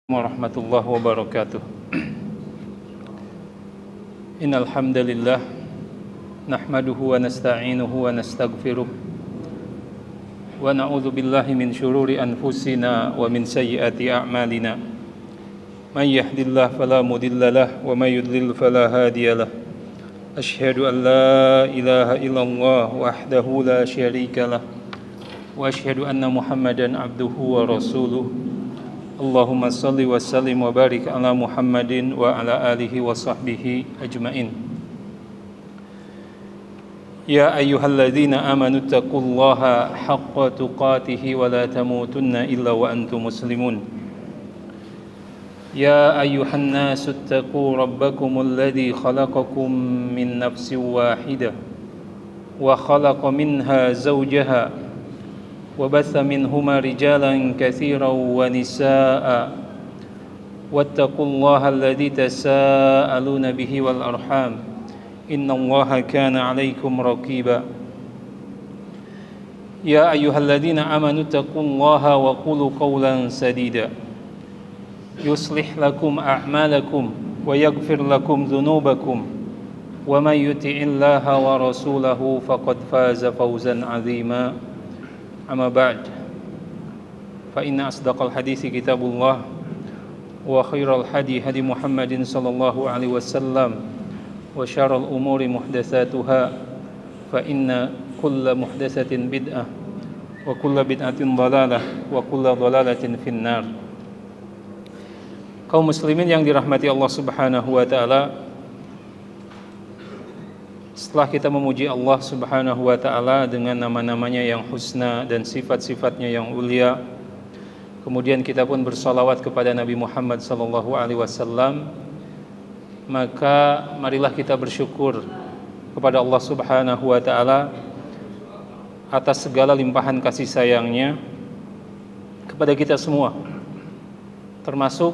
Warahmatullahi wabarakatuh. Innal hamdalillah nahmaduhu wa nasta'inuhu wa nastaghfiruh wa na'udzu billahi min syururi anfusina wa min sayyiati a'malina. May yahdihillahu fala mudhillalah wa may yudlil fala hadiyalah. Asyhadu an la ilaha illallah wahdahu la syarikalah wa asyhadu anna Muhammadan abduhu wa rasuluh. Allahumma salli wa sallim wa barik ala Muhammadin wa ala alihi wa sahbihi ajmain. Ya ayyuhalladzina amanu taqullaha haqqa tuqatih wa la tamutunna illa wa antum muslimun. Ya ayyuhan nasu taqu rabbakumul ladzi khalaqakum min nafsin wahidah wa khalaqa minha zawjaha وبث منهما رجالا كثيرا ونساء واتقوا الله الذي تساءلون به والأرحام إن الله كان عليكم رقيبا يا أيها الذين آمنوا اتقوا الله وقولوا قولا سديدا يصلح لكم أعمالكم ويغفر لكم ذنوبكم ومن يطع الله ورسوله فقد فاز فوزا عظيما. Amma ba'd, fa inna asdaqal hadithi kitabullah wa khairal hadi hadi Muhammadin sallallahu alaihi wasallam wa syarrul umuri muhdatsatuha fa inna kulla muhdatsatin bid'ah wa kulla bid'atin dhalalah wa kulla dhalalatin finnar. Kaum muslimin yang dirahmati Allah Subhanahu wa taala, setelah kita memuji Allah Subhanahu wa ta'ala dengan nama-namanya yang husna dan sifat-sifatnya yang ulia, kemudian kita pun bersalawat kepada Nabi Muhammad sallallahu alaihi wasallam, maka marilah kita bersyukur kepada Allah Subhanahu wa ta'ala atas segala limpahan kasih sayangnya kepada kita semua, termasuk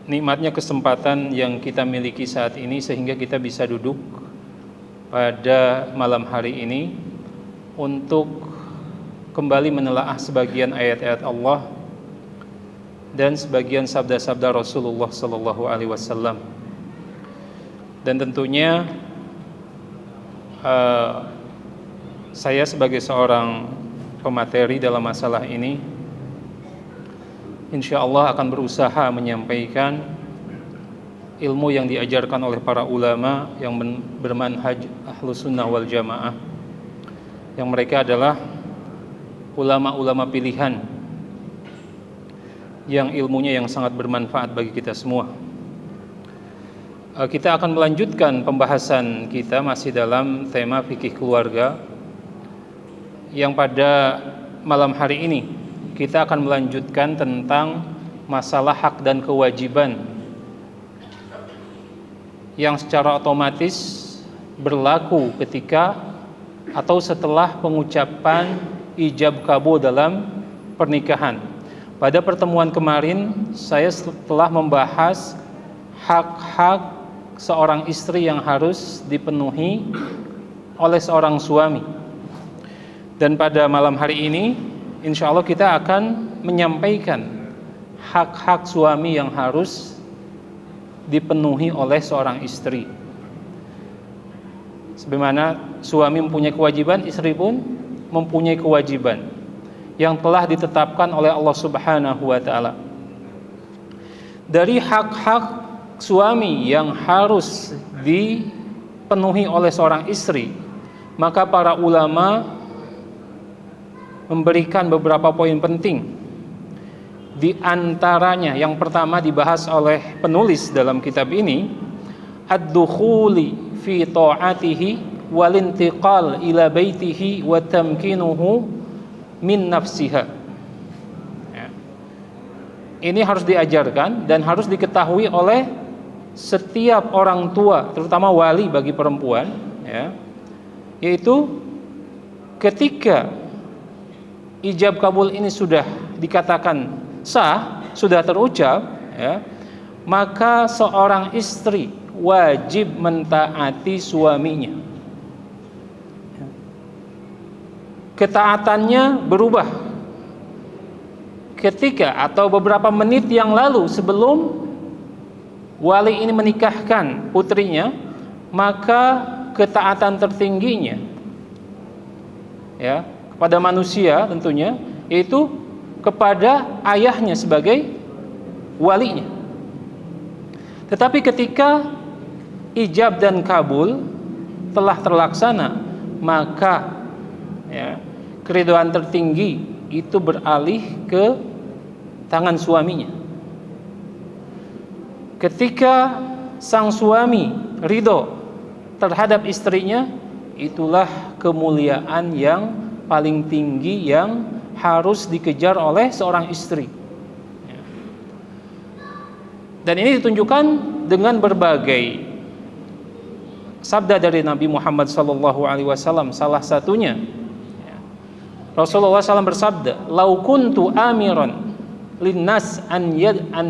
nikmatnya kesempatan yang kita miliki saat ini sehingga kita bisa duduk pada malam hari ini untuk kembali menelaah sebagian ayat-ayat Allah dan sebagian sabda-sabda Rasulullah sallallahu alaihi wasallam. Dan tentunya saya sebagai seorang pemateri dalam masalah ini insyaallah akan berusaha menyampaikan ilmu yang diajarkan oleh para ulama yang bermanhaj Ahlus Sunnah wal Jamaah, yang mereka adalah ulama-ulama pilihan yang ilmunya yang sangat bermanfaat bagi kita semua. Kita akan melanjutkan pembahasan kita masih dalam tema fikih keluarga, yang pada malam hari ini kita akan melanjutkan tentang masalah hak dan kewajiban yang secara otomatis berlaku ketika atau setelah pengucapan ijab kabul dalam pernikahan. Pada pertemuan kemarin saya telah membahas hak-hak seorang istri yang harus dipenuhi oleh seorang suami. Dan pada malam hari ini insya Allah kita akan menyampaikan hak-hak suami yang harus dipenuhi oleh seorang istri. Sebagaimana suami mempunyai kewajiban, istri pun mempunyai kewajiban yang telah ditetapkan oleh Allah Subhanahu wa taala. Dari hak-hak suami yang harus dipenuhi oleh seorang istri, maka para ulama memberikan beberapa poin penting. Di antaranya yang pertama dibahas oleh penulis dalam kitab ini, ad-dukhuli fi ta'atihi wal intiqal ila baitihi wa tamkinuhu min nafsiha. Ini harus diajarkan dan harus diketahui oleh setiap orang tua, terutama wali bagi perempuan, yaitu ketika ijab kabul ini sudah dikatakan sah, sudah terucap, maka seorang istri wajib mentaati suaminya. Ketaatannya berubah ketika atau beberapa menit yang lalu sebelum wali ini menikahkan putrinya, maka ketaatan tertingginya ya kepada manusia tentunya yaitu kepada ayahnya sebagai walinya. Tetapi ketika ijab dan kabul telah terlaksana, maka ya keridhaan tertinggi itu beralih ke tangan suaminya. Ketika sang suami ridho terhadap istrinya, itulah kemuliaan yang paling tinggi yang harus dikejar oleh seorang istri. Dan ini ditunjukkan dengan berbagai sabda dari Nabi Muhammad SAW. Salah satunya Rasulullah SAW bersabda, "Lau kuntu amiran linnas an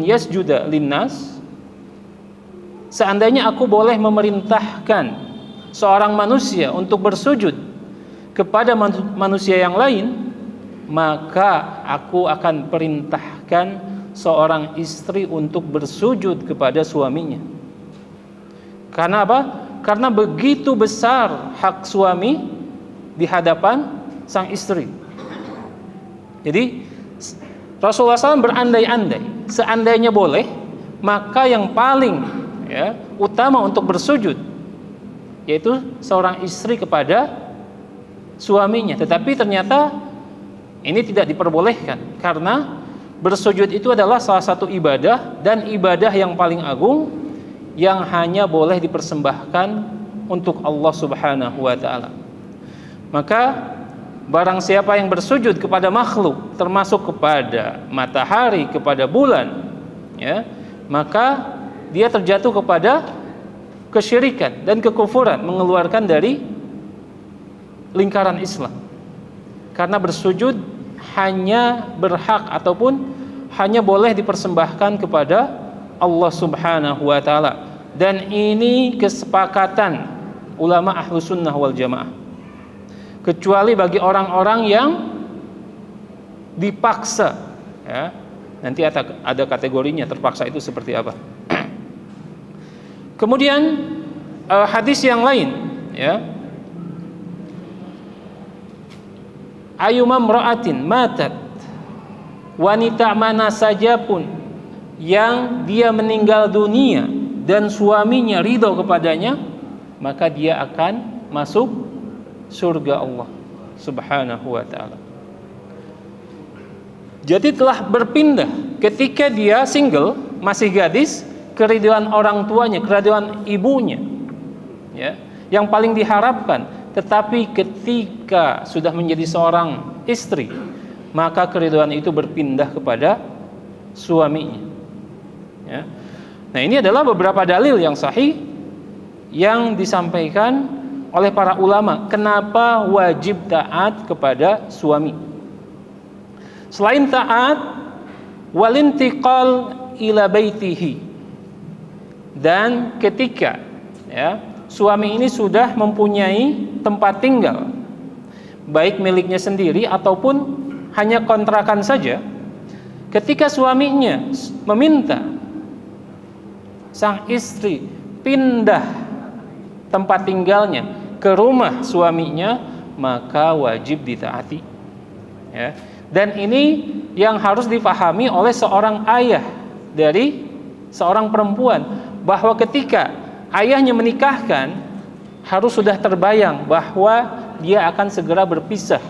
yasjuda linnas." Seandainya aku boleh memerintahkan seorang manusia untuk bersujud kepada manusia yang lain, maka aku akan perintahkan seorang istri untuk bersujud kepada suaminya. Karena apa? Karena begitu besar hak suami di hadapan sang istri. Jadi Rasulullah SAW berandai-andai, seandainya boleh, maka yang paling utama untuk bersujud yaitu seorang istri kepada suaminya. Tetapi ternyata ini tidak diperbolehkan karena bersujud itu adalah salah satu ibadah, dan ibadah yang paling agung yang hanya boleh dipersembahkan untuk Allah Subhanahu wa taala. Maka barang siapa yang bersujud kepada makhluk, termasuk kepada matahari, kepada bulan, ya, maka dia terjatuh kepada kesyirikan dan kekufuran, mengeluarkan dari lingkaran Islam. Karena bersujud hanya berhak ataupun hanya boleh dipersembahkan kepada Allah Subhanahu wa taala. Dan ini kesepakatan ulama ahlu sunnah wal jamaah, kecuali bagi orang-orang yang dipaksa, ya. Nanti ada kategorinya, terpaksa itu seperti apa. Kemudian hadis yang lain, ya, ayyuma imra'atin matat, wanita mana saja pun yang dia meninggal dunia dan suaminya ridho kepadanya, maka dia akan masuk surga Allah Subhanahu wa ta'ala. Jadi telah berpindah ketika dia single, masih gadis, keridhaan orang tuanya, keridhaan ibunya, ya, yang paling diharapkan. Tetapi ketika sudah menjadi seorang istri, maka keridhaan itu berpindah kepada suaminya, ya. Nah, ini adalah beberapa dalil yang sahih yang disampaikan oleh para ulama kenapa wajib taat kepada suami. Selain taat, walintiqal ila baitihi, dan ketika, ya, suami ini sudah mempunyai tempat tinggal, baik miliknya sendiri ataupun hanya kontrakan saja, ketika suaminya meminta sang istri pindah tempat tinggalnya ke rumah suaminya, maka wajib ditaati, ya. Dan ini yang harus difahami oleh seorang ayah dari seorang perempuan, bahwa ketika ayahnya menikahkan, harus sudah terbayang bahwa dia akan segera berpisah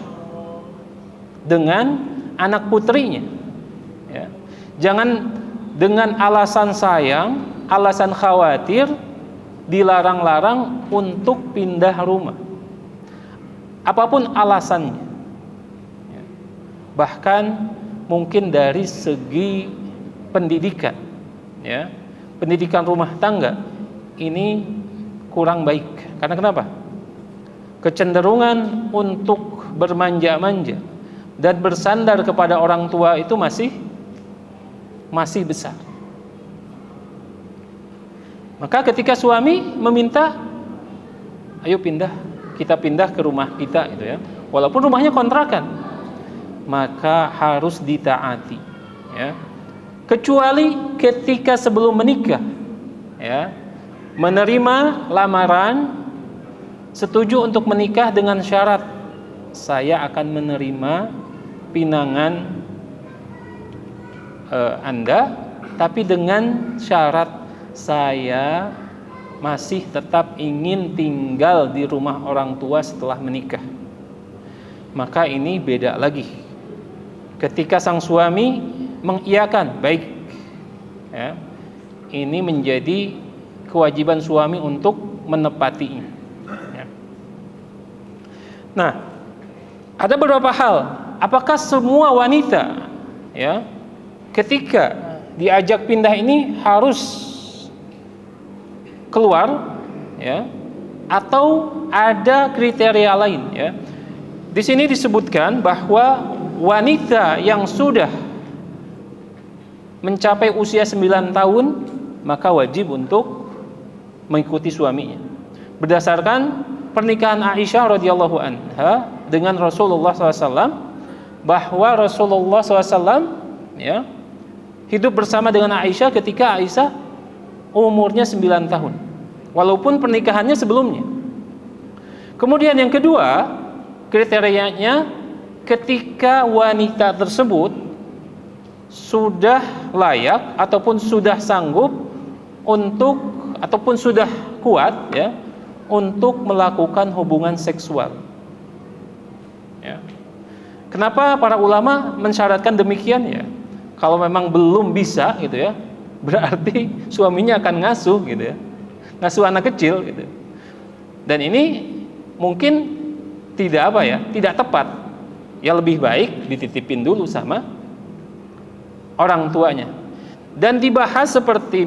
dengan anak putrinya, ya. Jangan dengan alasan sayang, alasan khawatir, dilarang-larang untuk pindah rumah, apapun alasannya, ya. Bahkan mungkin dari segi pendidikan, ya, pendidikan rumah tangga ini kurang baik. Karena kenapa? Kecenderungan untuk bermanja-manja dan bersandar kepada orang tua itu masih besar. Maka ketika suami meminta, ayo pindah, kita pindah ke rumah kita, gitu ya, walaupun rumahnya kontrakan, maka harus ditaati, ya. Kecuali ketika sebelum menikah, ya, menerima lamaran, setuju untuk menikah dengan syarat saya akan menerima pinangan Anda, tapi dengan syarat saya masih tetap ingin tinggal di rumah orang tua setelah menikah. Maka ini beda lagi. Ketika sang suami mengiyakan, baik, ya, ini menjadi kewajiban suami untuk menepatinya, ya. Nah, ada beberapa hal. Apakah semua wanita, ya, ketika diajak pindah ini harus keluar, ya, atau ada kriteria lain, ya? Di sini disebutkan bahwa wanita yang sudah mencapai usia 9 tahun maka wajib untuk mengikuti suaminya. Berdasarkan pernikahan Aisyah radhiyallahu anha dengan Rasulullah SAW, bahwa Rasulullah SAW, ya, hidup bersama dengan Aisyah ketika Aisyah umurnya 9 tahun, walaupun pernikahannya sebelumnya. Kemudian yang kedua, kriterianya ketika wanita tersebut sudah layak ataupun sudah sanggup untuk, ataupun sudah kuat, ya, untuk melakukan hubungan seksual, ya. Kenapa para ulama mensyaratkan demikian, ya? Kalau memang belum bisa, gitu, ya, berarti suaminya akan ngasuh, gitu, ya, ngasuh anak kecil, gitu. Dan ini mungkin tidak tidak tepat. Ya, lebih baik dititipin dulu sama orang tuanya. Dan dibahas seperti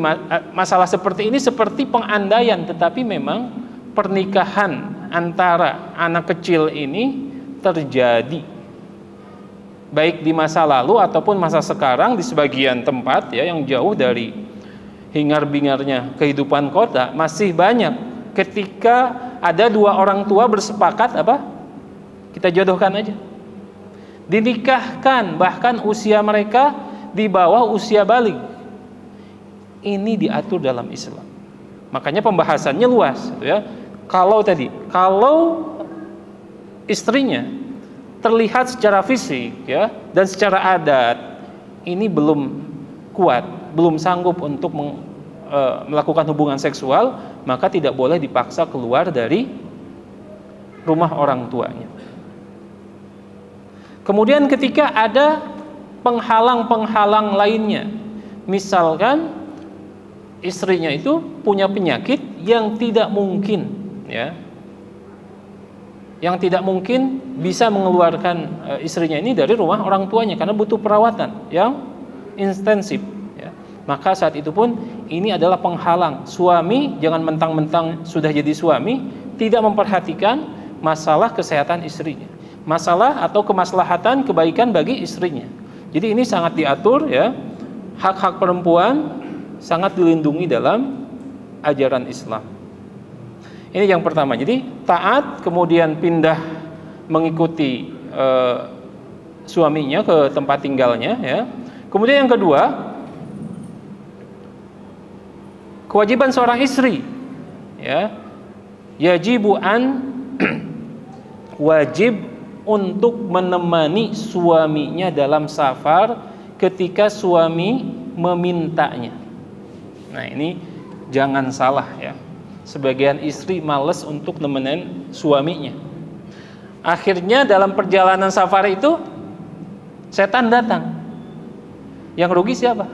masalah seperti ini seperti pengandaian, tetapi memang pernikahan antara anak kecil ini terjadi baik di masa lalu ataupun masa sekarang di sebagian tempat, ya, yang jauh dari hingar-bingarnya kehidupan kota, masih banyak ketika ada dua orang tua bersepakat kita jodohkan aja, dinikahkan, bahkan usia mereka di bawah usia baligh. Ini diatur dalam Islam. Makanya pembahasannya luas, gitu, ya. Kalau istrinya terlihat secara fisik, ya, dan secara adat ini belum kuat, belum sanggup untuk melakukan hubungan seksual, maka tidak boleh dipaksa keluar dari rumah orang tuanya. Kemudian ketika ada penghalang-penghalang lainnya, misalkan istrinya itu punya penyakit yang tidak mungkin, ya, yang tidak mungkin bisa mengeluarkan istrinya ini dari rumah orang tuanya karena butuh perawatan yang intensif, ya. Maka saat itu pun ini adalah penghalang. Suami jangan mentang-mentang sudah jadi suami tidak memperhatikan masalah kesehatan istrinya, masalah atau kemaslahatan kebaikan bagi istrinya. Jadi ini sangat diatur, ya. Hak-hak perempuan sangat dilindungi dalam ajaran Islam. Ini yang pertama. Jadi taat, kemudian pindah mengikuti suaminya ke tempat tinggalnya, ya. Kemudian yang kedua, kewajiban seorang istri, ya, wajib untuk menemani suaminya dalam safar ketika suami memintanya. Nah, ini jangan salah, ya. Sebagian istri malas untuk nemenin suaminya. Akhirnya dalam perjalanan safar itu setan datang. Yang rugi siapa?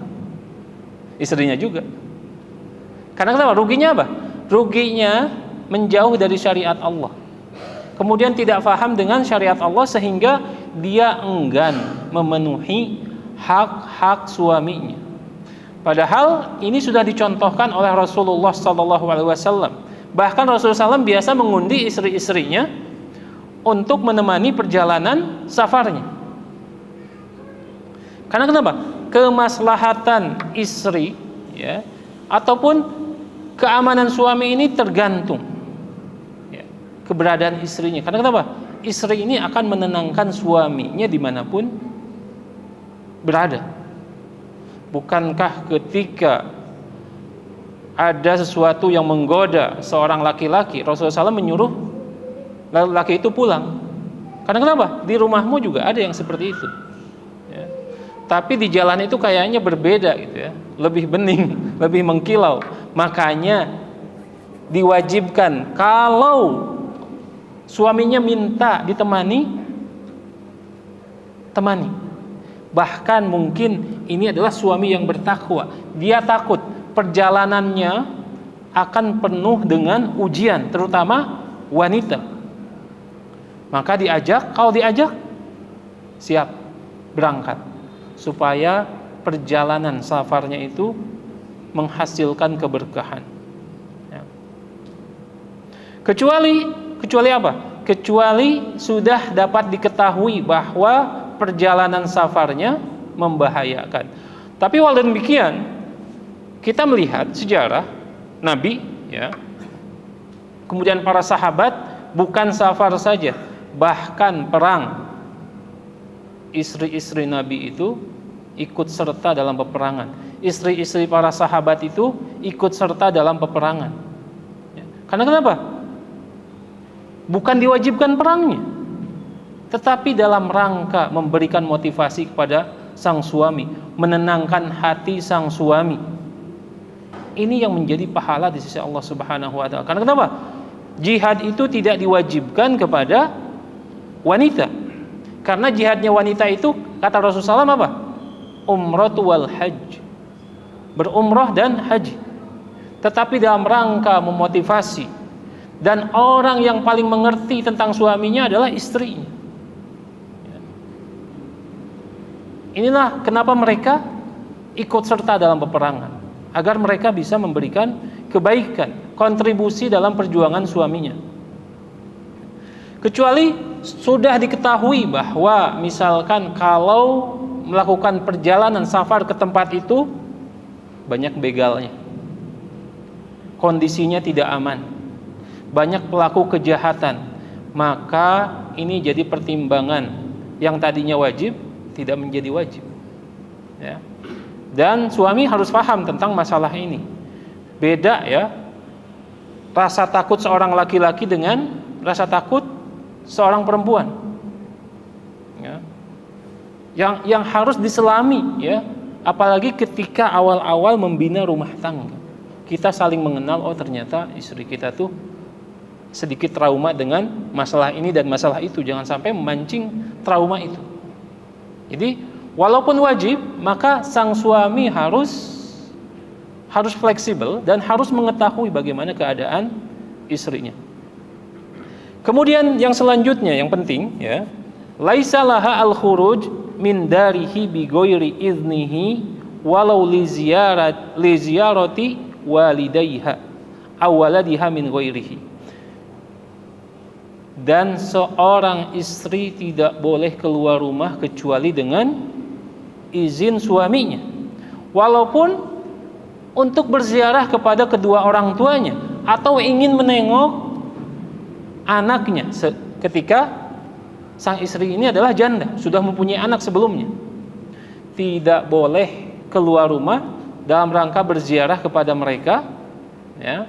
Istrinya juga. Karena kenapa? Ruginya apa? Ruginya menjauh dari syariat Allah. Kemudian tidak paham dengan syariat Allah sehingga dia enggan memenuhi hak-hak suaminya. Padahal ini sudah dicontohkan oleh Rasulullah SAW. Bahkan Rasulullah SAW biasa mengundi istri-istrinya untuk menemani perjalanan safarnya. Karena kenapa? Kemaslahatan istri, ya, ataupun keamanan suami ini tergantung, ya, keberadaan istrinya. Karena kenapa? istri ini akan menenangkan suaminya dimanapun berada. Bukankah ketika ada sesuatu yang menggoda seorang laki-laki, Rasulullah SAW menyuruh laki itu pulang? Karena kenapa? Di rumahmu juga ada yang seperti itu. Ya. Tapi di jalan itu kayaknya berbeda gitu ya, lebih bening, lebih mengkilau. Makanya diwajibkan kalau suaminya minta ditemani, temani. Bahkan mungkin ini adalah suami yang bertakwa. Dia takut perjalanannya akan penuh dengan ujian, terutama wanita. Maka diajak, kalau diajak siap berangkat supaya perjalanan safarnya itu menghasilkan keberkahan. Ya. Kecuali apa? Kecuali sudah dapat diketahui bahwa perjalanan safarnya membahayakan. Tapi walau demikian, kita melihat sejarah Nabi, ya, kemudian para sahabat bukan safar saja, bahkan perang. Istri-istri Nabi itu ikut serta dalam peperangan. Istri-istri para sahabat itu ikut serta dalam peperangan. Ya. Karena kenapa? Bukan diwajibkan perangnya, tetapi dalam rangka memberikan motivasi kepada sang suami, menenangkan hati sang suami. Ini yang menjadi pahala di sisi Allah Subhanahu wa taala. Karena kenapa? Jihad itu tidak diwajibkan kepada wanita. Karena jihadnya wanita itu, kata Rasulullah SAW apa? Umratu wal hajj. Berumrah dan haji. Tetapi dalam rangka memotivasi, dan orang yang paling mengerti tentang suaminya adalah istrinya. Inilah kenapa mereka ikut serta dalam peperangan, agar mereka bisa memberikan kebaikan, kontribusi dalam perjuangan suaminya. Kecuali sudah diketahui bahwa misalkan kalau melakukan perjalanan safar ke tempat itu banyak begalnya, kondisinya tidak aman, banyak pelaku kejahatan, maka ini jadi pertimbangan yang tadinya wajib tidak menjadi wajib, ya. Dan suami harus paham tentang masalah ini. Beda ya, rasa takut seorang laki-laki dengan rasa takut seorang perempuan, ya. Yang harus diselami, ya. Apalagi ketika awal-awal membina rumah tangga, kita saling mengenal. Oh ternyata istri kita tuh sedikit trauma dengan masalah ini dan masalah itu. Jangan sampai memancing trauma itu. Jadi walaupun wajib, maka sang suami harus fleksibel dan harus mengetahui bagaimana keadaan istrinya. Kemudian yang selanjutnya yang penting, ya, laisa laha al-khuruj min darihi bi ghairi iznihi walau li ziyarati walidayha aw waladiha min ghairihi. Dan seorang istri tidak boleh keluar rumah kecuali dengan izin suaminya, walaupun untuk berziarah kepada kedua orang tuanya atau ingin menengok anaknya ketika sang istri ini adalah janda, sudah mempunyai anak sebelumnya. Tidak boleh keluar rumah dalam rangka berziarah kepada mereka, ya,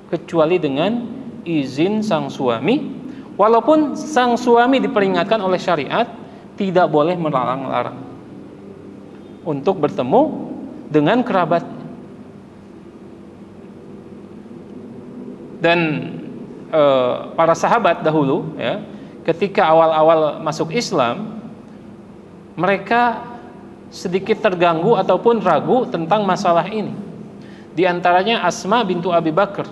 kecuali dengan izin sang suami. Walaupun sang suami diperingatkan oleh syariat tidak boleh melarang-larang untuk bertemu dengan kerabatnya. Dan para sahabat dahulu, ya, ketika awal-awal masuk Islam, mereka sedikit terganggu ataupun ragu tentang masalah ini. Di antaranya Asma bintu Abi Bakar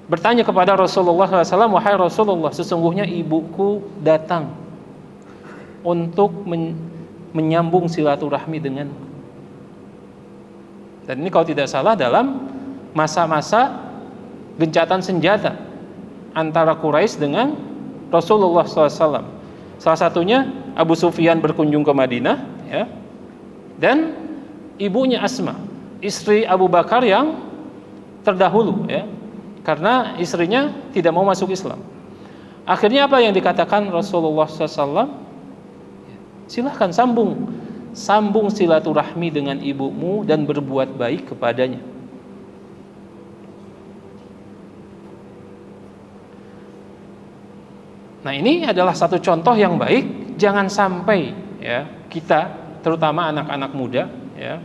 bertanya kepada Rasulullah SAW, wahai Rasulullah, sesungguhnya ibuku datang untuk menyambung silaturahmi denganku. Dan ini kalau tidak salah dalam masa-masa gencatan senjata antara Quraisy dengan Rasulullah SAW. Salah satunya Abu Sufyan berkunjung ke Madinah, ya, dan ibunya Asma, istri Abu Bakar yang terdahulu, ya, karena istrinya tidak mau masuk Islam. Akhirnya apa yang dikatakan Rasulullah SAW? Silahkan sambung silaturahmi dengan ibumu dan berbuat baik kepadanya. Nah, ini adalah satu contoh yang baik. Jangan sampai ya kita, terutama anak-anak muda ya,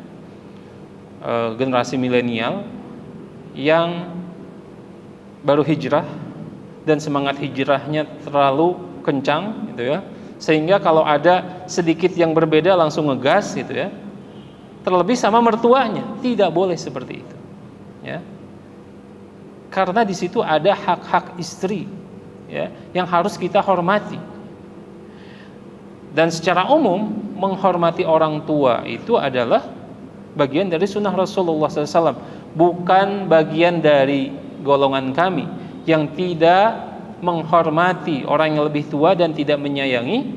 generasi milenial yang baru hijrah dan semangat hijrahnya terlalu kencang gitu ya, sehingga kalau ada sedikit yang berbeda langsung ngegas gitu ya. Terlebih sama mertuanya, tidak boleh seperti itu ya. Karena di situ ada hak-hak istri ya, yang harus kita hormati. Dan secara umum menghormati orang tua itu adalah bagian dari sunnah Rasulullah SAW, bukan bagian dari golongan kami yang tidak menghormati orang yang lebih tua dan tidak menyayangi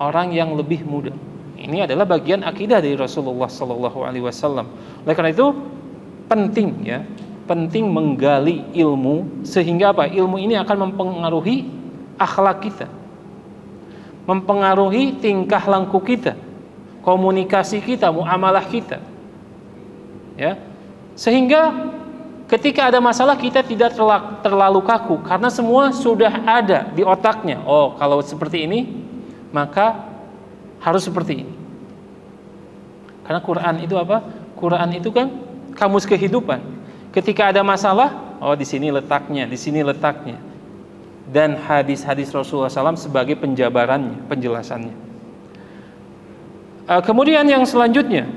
orang yang lebih muda. Ini adalah bagian akidah dari Rasulullah SAW. Oleh karena itu penting menggali ilmu, sehingga apa? Ilmu ini akan mempengaruhi akhlak kita, mempengaruhi tingkah laku kita, komunikasi kita, muamalah kita. Ya. Sehingga ketika ada masalah kita tidak terlalu kaku, karena semua sudah ada di otaknya. Oh, kalau seperti ini maka harus seperti ini. Karena Quran itu apa? Quran itu kan kamus kehidupan. Ketika ada masalah, oh di sini letaknya, di sini letaknya. Dan hadis-hadis Rasulullah SAW sebagai penjabarannya, penjelasannya. Kemudian yang selanjutnya,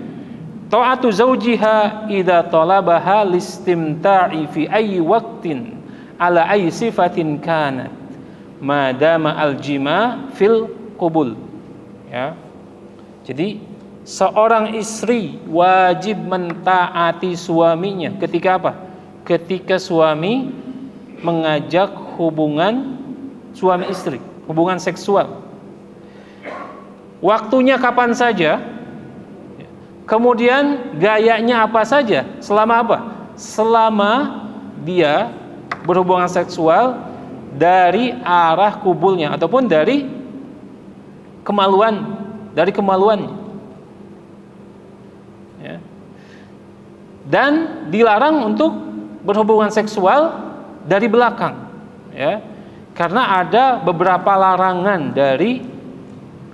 ta'atu zawjiha idza talabaha listimta'i fi ayyi waqtin ala ayyi sifatin kanat madama aljima fil qubul. Ya. Jadi seorang istri wajib mentaati suaminya ketika apa? Ketika suami mengajak hubungan suami istri, hubungan seksual. Waktunya kapan saja, kemudian gayanya apa saja, selama apa? Selama dia berhubungan seksual dari arah kubulnya ataupun dari kemaluannya. Ya. Dan dilarang untuk berhubungan seksual dari belakang, ya, karena ada beberapa larangan dari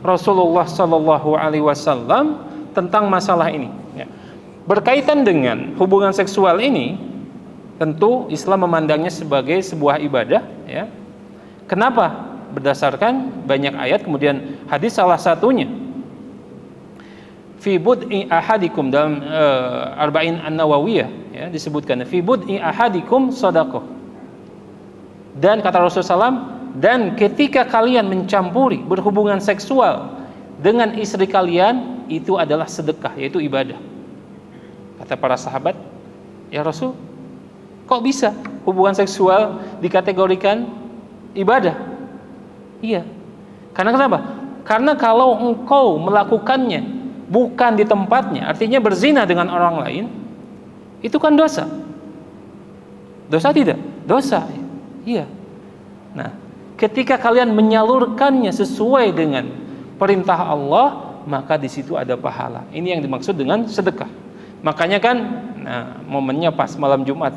Rasulullah Sallallahu Alaihi Wasallam tentang masalah ini. Ya. Berkaitan dengan hubungan seksual ini, tentu Islam memandangnya sebagai sebuah ibadah. Ya. Kenapa? Berdasarkan banyak ayat, kemudian hadis salah satunya. Fi bud'i ahadikum, dalam Arba'in An-Nawawiyah ya, disebutkan fi bud'i ahadikum shadaqah. Dan kata Rasulullah SAW, dan ketika kalian mencampuri berhubungan seksual dengan istri kalian, itu adalah sedekah, yaitu ibadah. Kata para sahabat, ya Rasul, kok bisa hubungan seksual dikategorikan ibadah? Iya. Karena kenapa? Karena kalau engkau melakukannya bukan di tempatnya, artinya berzina dengan orang lain, itu kan dosa. Dosa tidak? Dosa. Iya. Nah, ketika kalian menyalurkannya sesuai dengan perintah Allah, maka di situ ada pahala. Ini yang dimaksud dengan sedekah. Makanya kan, nah, momennya pas malam Jumat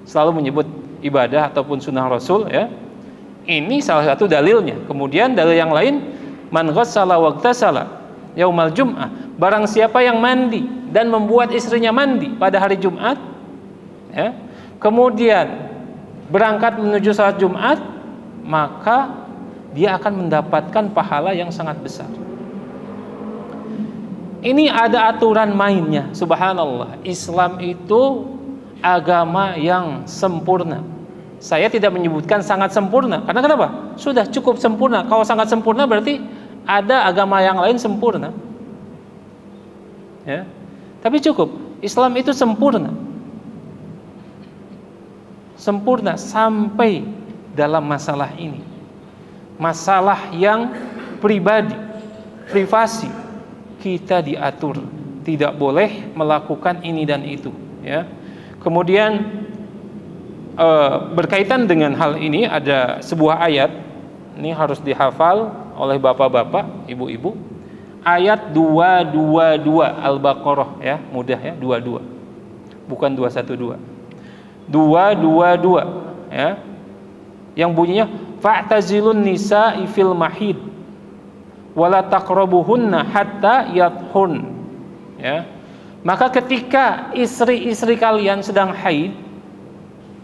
selalu menyebut ibadah ataupun sunnah Rasul ya. Ini salah satu dalilnya. Kemudian dalil yang lain, man ghassala waghtasala yaumal jum'ah, barang siapa yang mandi dan membuat istrinya mandi pada hari Jumat ya, kemudian berangkat menuju salat Jumat, maka dia akan mendapatkan pahala yang sangat besar. Ini ada aturan mainnya. Subhanallah, Islam itu agama yang sempurna. Saya tidak menyebutkan sangat sempurna, karena kenapa? Sudah cukup sempurna. Kalau sangat sempurna berarti ada agama yang lain sempurna, ya. Tapi cukup, Islam itu sempurna, sempurna sampai dalam masalah ini, masalah yang pribadi, privasi, kita diatur, tidak boleh melakukan ini dan itu, ya. Kemudian berkaitan dengan hal ini ada sebuah ayat, ini harus dihafal oleh bapak-bapak, ibu-ibu. Ayat 222 Al-Baqarah ya, mudah ya, 22. Bukan 212. 222 ya. Yang bunyinya fa'tazilun nisa'i fil mahid wala taqrabuhunna hatta yathun. Ya. Maka ketika istri-istri kalian sedang haid,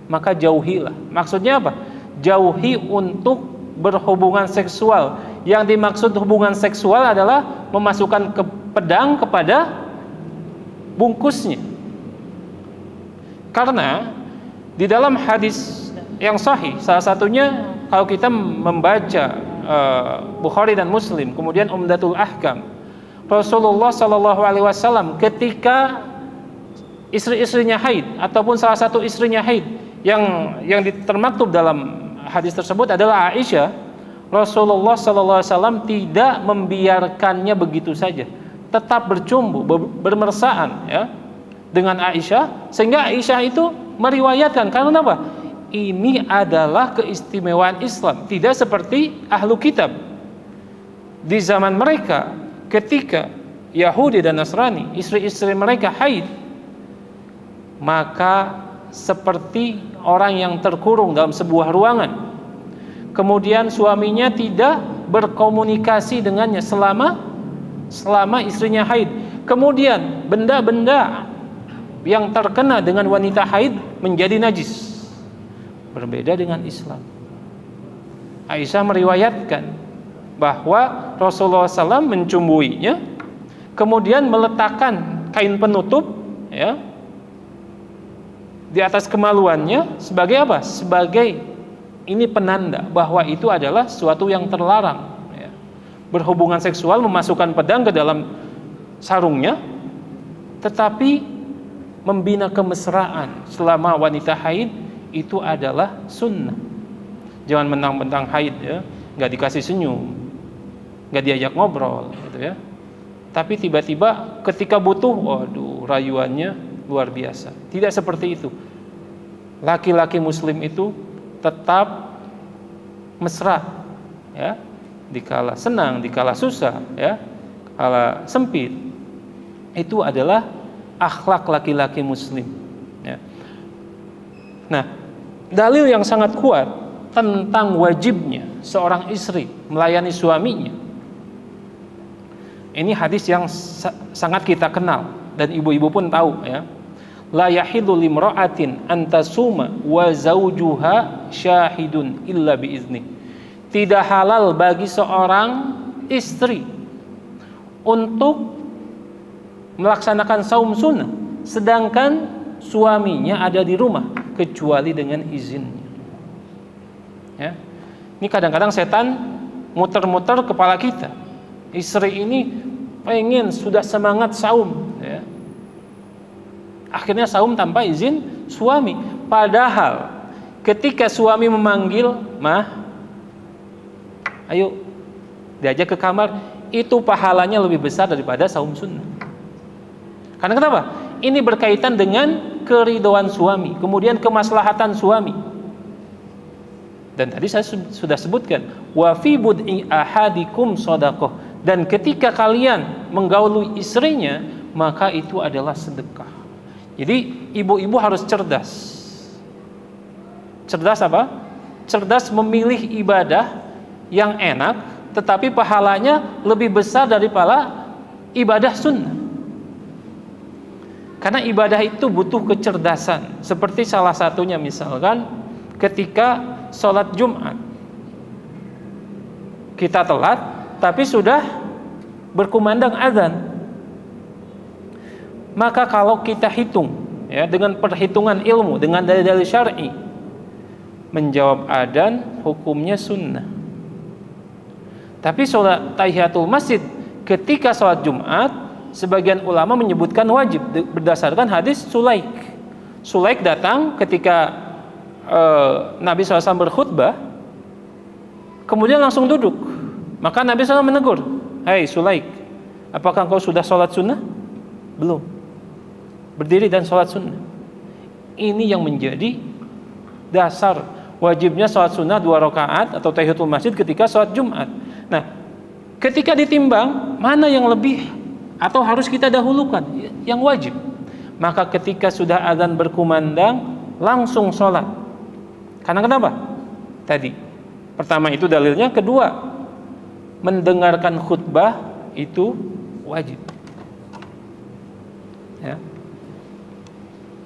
maka jauhilah. Maksudnya apa? Jauhi untuk berhubungan seksual. Yang dimaksud hubungan seksual adalah memasukkan pedang kepada bungkusnya. Karena di dalam hadis yang sahih, salah satunya kalau kita membaca Bukhari dan Muslim, kemudian Umdatul Ahkam, Rasulullah SAW ketika istri-istrinya haid ataupun salah satu istrinya haid yang termaktub dalam hadis tersebut adalah Aisyah, Rasulullah SAW tidak membiarkannya begitu saja, tetap bercumbu, bermesraan ya dengan Aisyah, sehingga Aisyah itu meriwayatkan, karena apa? Ini adalah keistimewaan Islam, tidak seperti ahlu kitab di zaman mereka. Ketika Yahudi dan Nasrani, istri-istri mereka haid, maka seperti orang yang terkurung dalam sebuah ruangan, kemudian suaminya tidak berkomunikasi dengannya selama istrinya haid. Kemudian benda-benda yang terkena dengan wanita haid menjadi najis. Berbeda dengan Islam. Aisyah meriwayatkan bahwa Rasulullah SAW mencumbuinya, kemudian meletakkan kain penutup ya di atas kemaluannya sebagai apa? Sebagai ini penanda bahwa itu adalah suatu yang terlarang ya. Berhubungan seksual, memasukkan pedang ke dalam sarungnya, tetapi membina kemesraan selama wanita haid itu adalah sunnah. Jangan mentang-mentang haid ya, nggak dikasih senyum, nggak diajak ngobrol gitu ya. Tapi tiba-tiba ketika butuh, waduh, rayuannya luar biasa. Tidak seperti itu. Laki-laki muslim itu tetap mesra ya, dikala senang, dikala susah ya, kala sempit. Itu adalah akhlak laki-laki muslim ya. Nah, dalil yang sangat kuat tentang wajibnya seorang istri melayani suaminya, ini hadis yang sangat kita kenal dan ibu-ibu pun tahu ya. La yahillu limra'atin antasuma wa zawjuha syahidun illa biizni. Tidak halal bagi seorang istri untuk melaksanakan saum sunnah sedangkan suaminya ada di rumah kecuali dengan izinnya. Ya. Ini kadang-kadang setan muter-muter kepala kita. Istri ini pengen sudah semangat saum ya. Akhirnya saum tanpa izin suami. Padahal ketika suami memanggil, "Mah, ayo," diajak ke kamar, itu pahalanya lebih besar daripada saum sunnah. Karena kenapa? Ini berkaitan dengan keridhaan suami, kemudian kemaslahatan suami. Dan tadi saya sudah sebutkan, wa fi bud'i ahadikum shadaqah. Dan ketika kalian menggauli istrinya, maka itu adalah sedekah. Jadi ibu-ibu harus cerdas. Cerdas apa? Cerdas memilih ibadah yang enak, tetapi pahalanya lebih besar daripada ibadah sunnah. Karena ibadah itu butuh kecerdasan. Seperti salah satunya misalkan ketika sholat Jumat, kita telat, tapi sudah berkumandang azan. Maka kalau kita hitung ya, dengan perhitungan ilmu, dengan dalil-dalil syar'i, menjawab adzan hukumnya sunnah. Tapi sholat tahiyatul masjid ketika sholat Jumat, sebagian ulama menyebutkan wajib berdasarkan hadis Sulaik. Sulaik datang ketika Nabi SAW berkhutbah, kemudian langsung duduk. Maka Nabi SAW menegur, "Hai Sulaik, apakah engkau sudah sholat sunnah?" "Belum." Berdiri dan sholat sunnah. Ini yang menjadi dasar wajibnya sholat sunnah 2 rakaat atau tahiyatul masjid ketika sholat Jumat. Nah, ketika ditimbang mana yang lebih atau harus kita dahulukan, yang wajib. Maka ketika sudah azan berkumandang langsung sholat. Karena kenapa? Tadi pertama itu dalilnya, kedua mendengarkan khutbah itu wajib. Ya.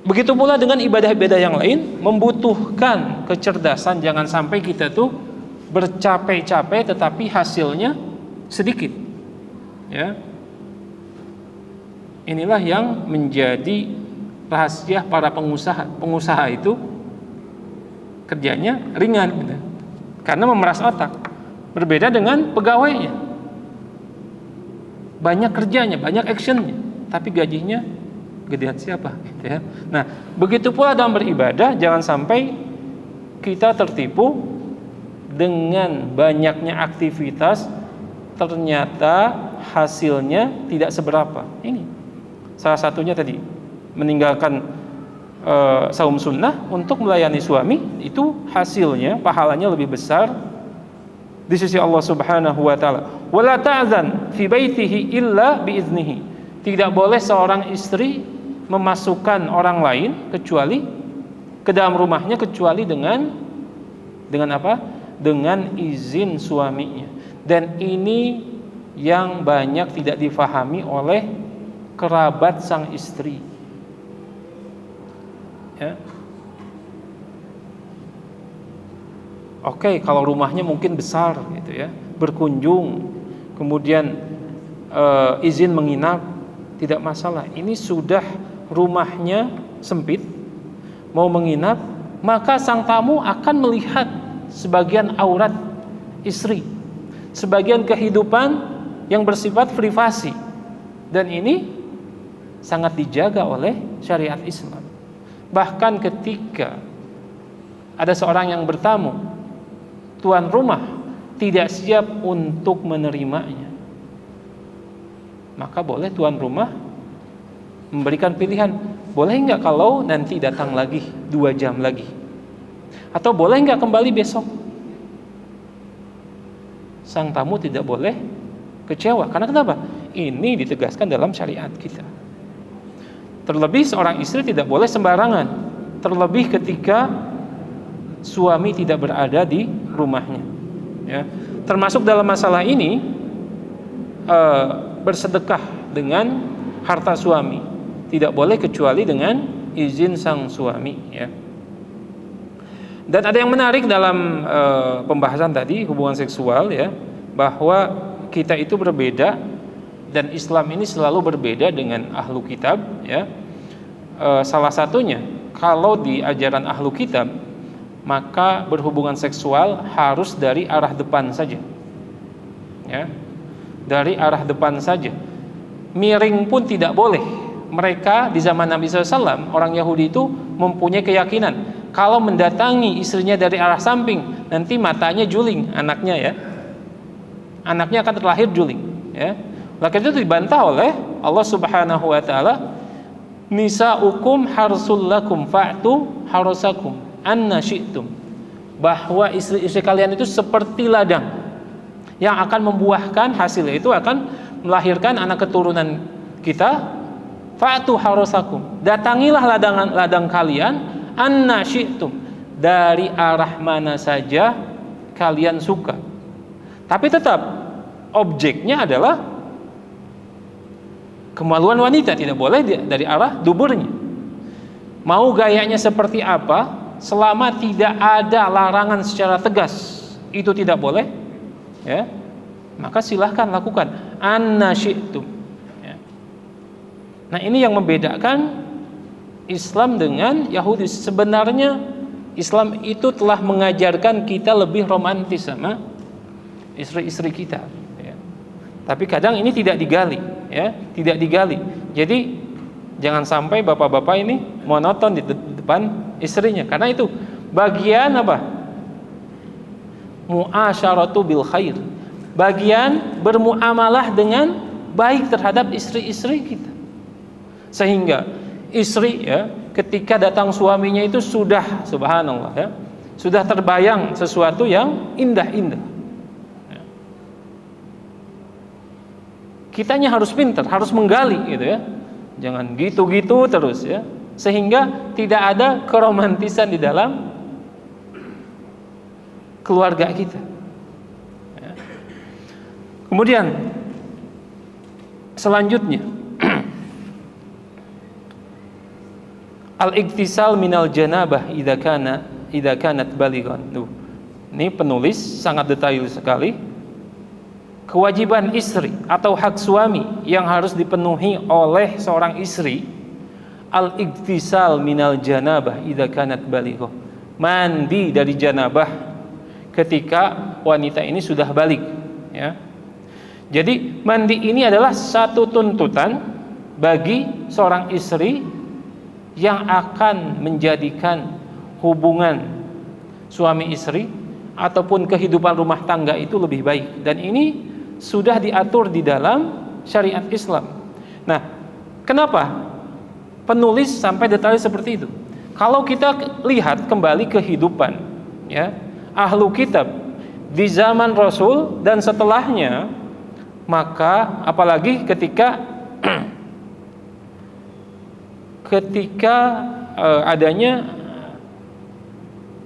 Begitu pula dengan ibadah-ibadah yang lain membutuhkan kecerdasan, jangan sampai kita tuh bercapek-capek tetapi hasilnya sedikit. Ya. Inilah yang menjadi rahasia para pengusaha. Pengusaha itu kerjanya ringan gitu. Karena memeras otak. Berbeda dengan pegawainya. Banyak kerjanya, banyak actionnya, tapi gajinya gedean siapa gitu ya. Nah, begitu pula dalam beribadah, jangan sampai kita tertipu dengan banyaknya aktivitas ternyata hasilnya tidak seberapa. Ini salah satunya tadi, meninggalkan saum sunnah untuk melayani suami, itu hasilnya pahalanya lebih besar di sisi Allah Subhanahu wa taala. Wala ta'zan fi baitihi illa biiznihi. Tidak boleh seorang istri memasukkan orang lain kecuali ke dalam rumahnya kecuali dengan apa? Dengan izin suaminya. Dan ini yang banyak tidak difahami oleh kerabat sang istri. Ya. Oke, kalau rumahnya mungkin besar gitu ya, berkunjung, kemudian izin menginap, tidak masalah. Ini sudah rumahnya sempit, mau menginap, maka sang tamu akan melihat sebagian aurat istri, sebagian kehidupan yang bersifat privasi, dan ini sangat dijaga oleh syariat Islam. Bahkan ketika ada seorang yang bertamu, tuan rumah tidak siap untuk menerimanya, maka boleh tuan rumah memberikan pilihan, boleh enggak kalau nanti datang lagi 2 jam lagi, atau boleh enggak kembali besok. Sang tamu tidak boleh kecewa. Karena kenapa? Ini ditegaskan dalam syariat kita. Terlebih seorang istri tidak boleh sembarangan, terlebih ketika suami tidak berada di rumahnya. Ya. Termasuk dalam masalah ini bersedekah dengan harta suami tidak boleh kecuali dengan izin sang suami. Ya. Dan ada yang menarik dalam pembahasan tadi hubungan seksual, ya, bahwa kita itu berbeda dan Islam ini selalu berbeda dengan ahlu kitab. Ya. Salah satunya kalau di ajaran ahlu kitab maka berhubungan seksual harus dari arah depan saja. Ya. Dari arah depan saja. Miring pun tidak boleh. Mereka di zaman Nabi SAW, orang Yahudi itu mempunyai keyakinan kalau mendatangi istrinya dari arah samping, nanti matanya juling anaknya, ya. Anaknya akan terlahir juling, ya. Maka itu dibantah oleh Allah Subhanahu wa taala, nisaukum harsul lakum fa'tu harasakum anna syi'tum. Bahwa istri-istri kalian itu seperti ladang yang akan membuahkan hasil itu akan melahirkan anak keturunan kita. Fa'tu harasakum, datangilah ladang kalian anna syi'tum, dari arah mana saja kalian suka. Tapi tetap objeknya adalah kemaluan wanita, tidak boleh dari arah duburnya. Mau gayanya seperti apa, selama tidak ada larangan secara tegas, itu tidak boleh, ya. Maka silahkan lakukan anna syi'tum, ya. Nah, ini yang membedakan Islam dengan Yahudi. Sebenarnya Islam itu telah mengajarkan kita lebih romantis sama istri-istri kita, ya. Tapi kadang ini tidak digali, ya, tidak digali. Jadi jangan sampai bapak-bapak ini monoton di depan istrinya, karena itu bagian apa? Mu'asyaratu bil khair, bagian bermuamalah dengan baik terhadap istri-istri kita. Sehingga istri, ya, ketika datang suaminya itu sudah, subhanallah ya, sudah terbayang sesuatu yang indah-indah. Kitanya harus pintar, harus menggali gitu ya. Jangan gitu-gitu terus ya. Sehingga tidak ada keromantisan di dalam keluarga kita. Ya. Kemudian selanjutnya al-iktisal minal janabah idza kanat balighan. Ini penulis sangat detail sekali. Kewajiban istri atau hak suami yang harus dipenuhi oleh seorang istri, al-iktisal minal janabah idza kanat baligha, mandi dari janabah ketika wanita ini sudah balik ya. Jadi mandi ini adalah satu tuntutan bagi seorang istri yang akan menjadikan hubungan suami istri ataupun kehidupan rumah tangga itu lebih baik, dan ini sudah diatur di dalam syariat Islam. Nah, kenapa penulis sampai detail seperti itu? Kalau kita lihat kembali kehidupan ya ahlu kitab di zaman Rasul dan setelahnya, maka apalagi ketika adanya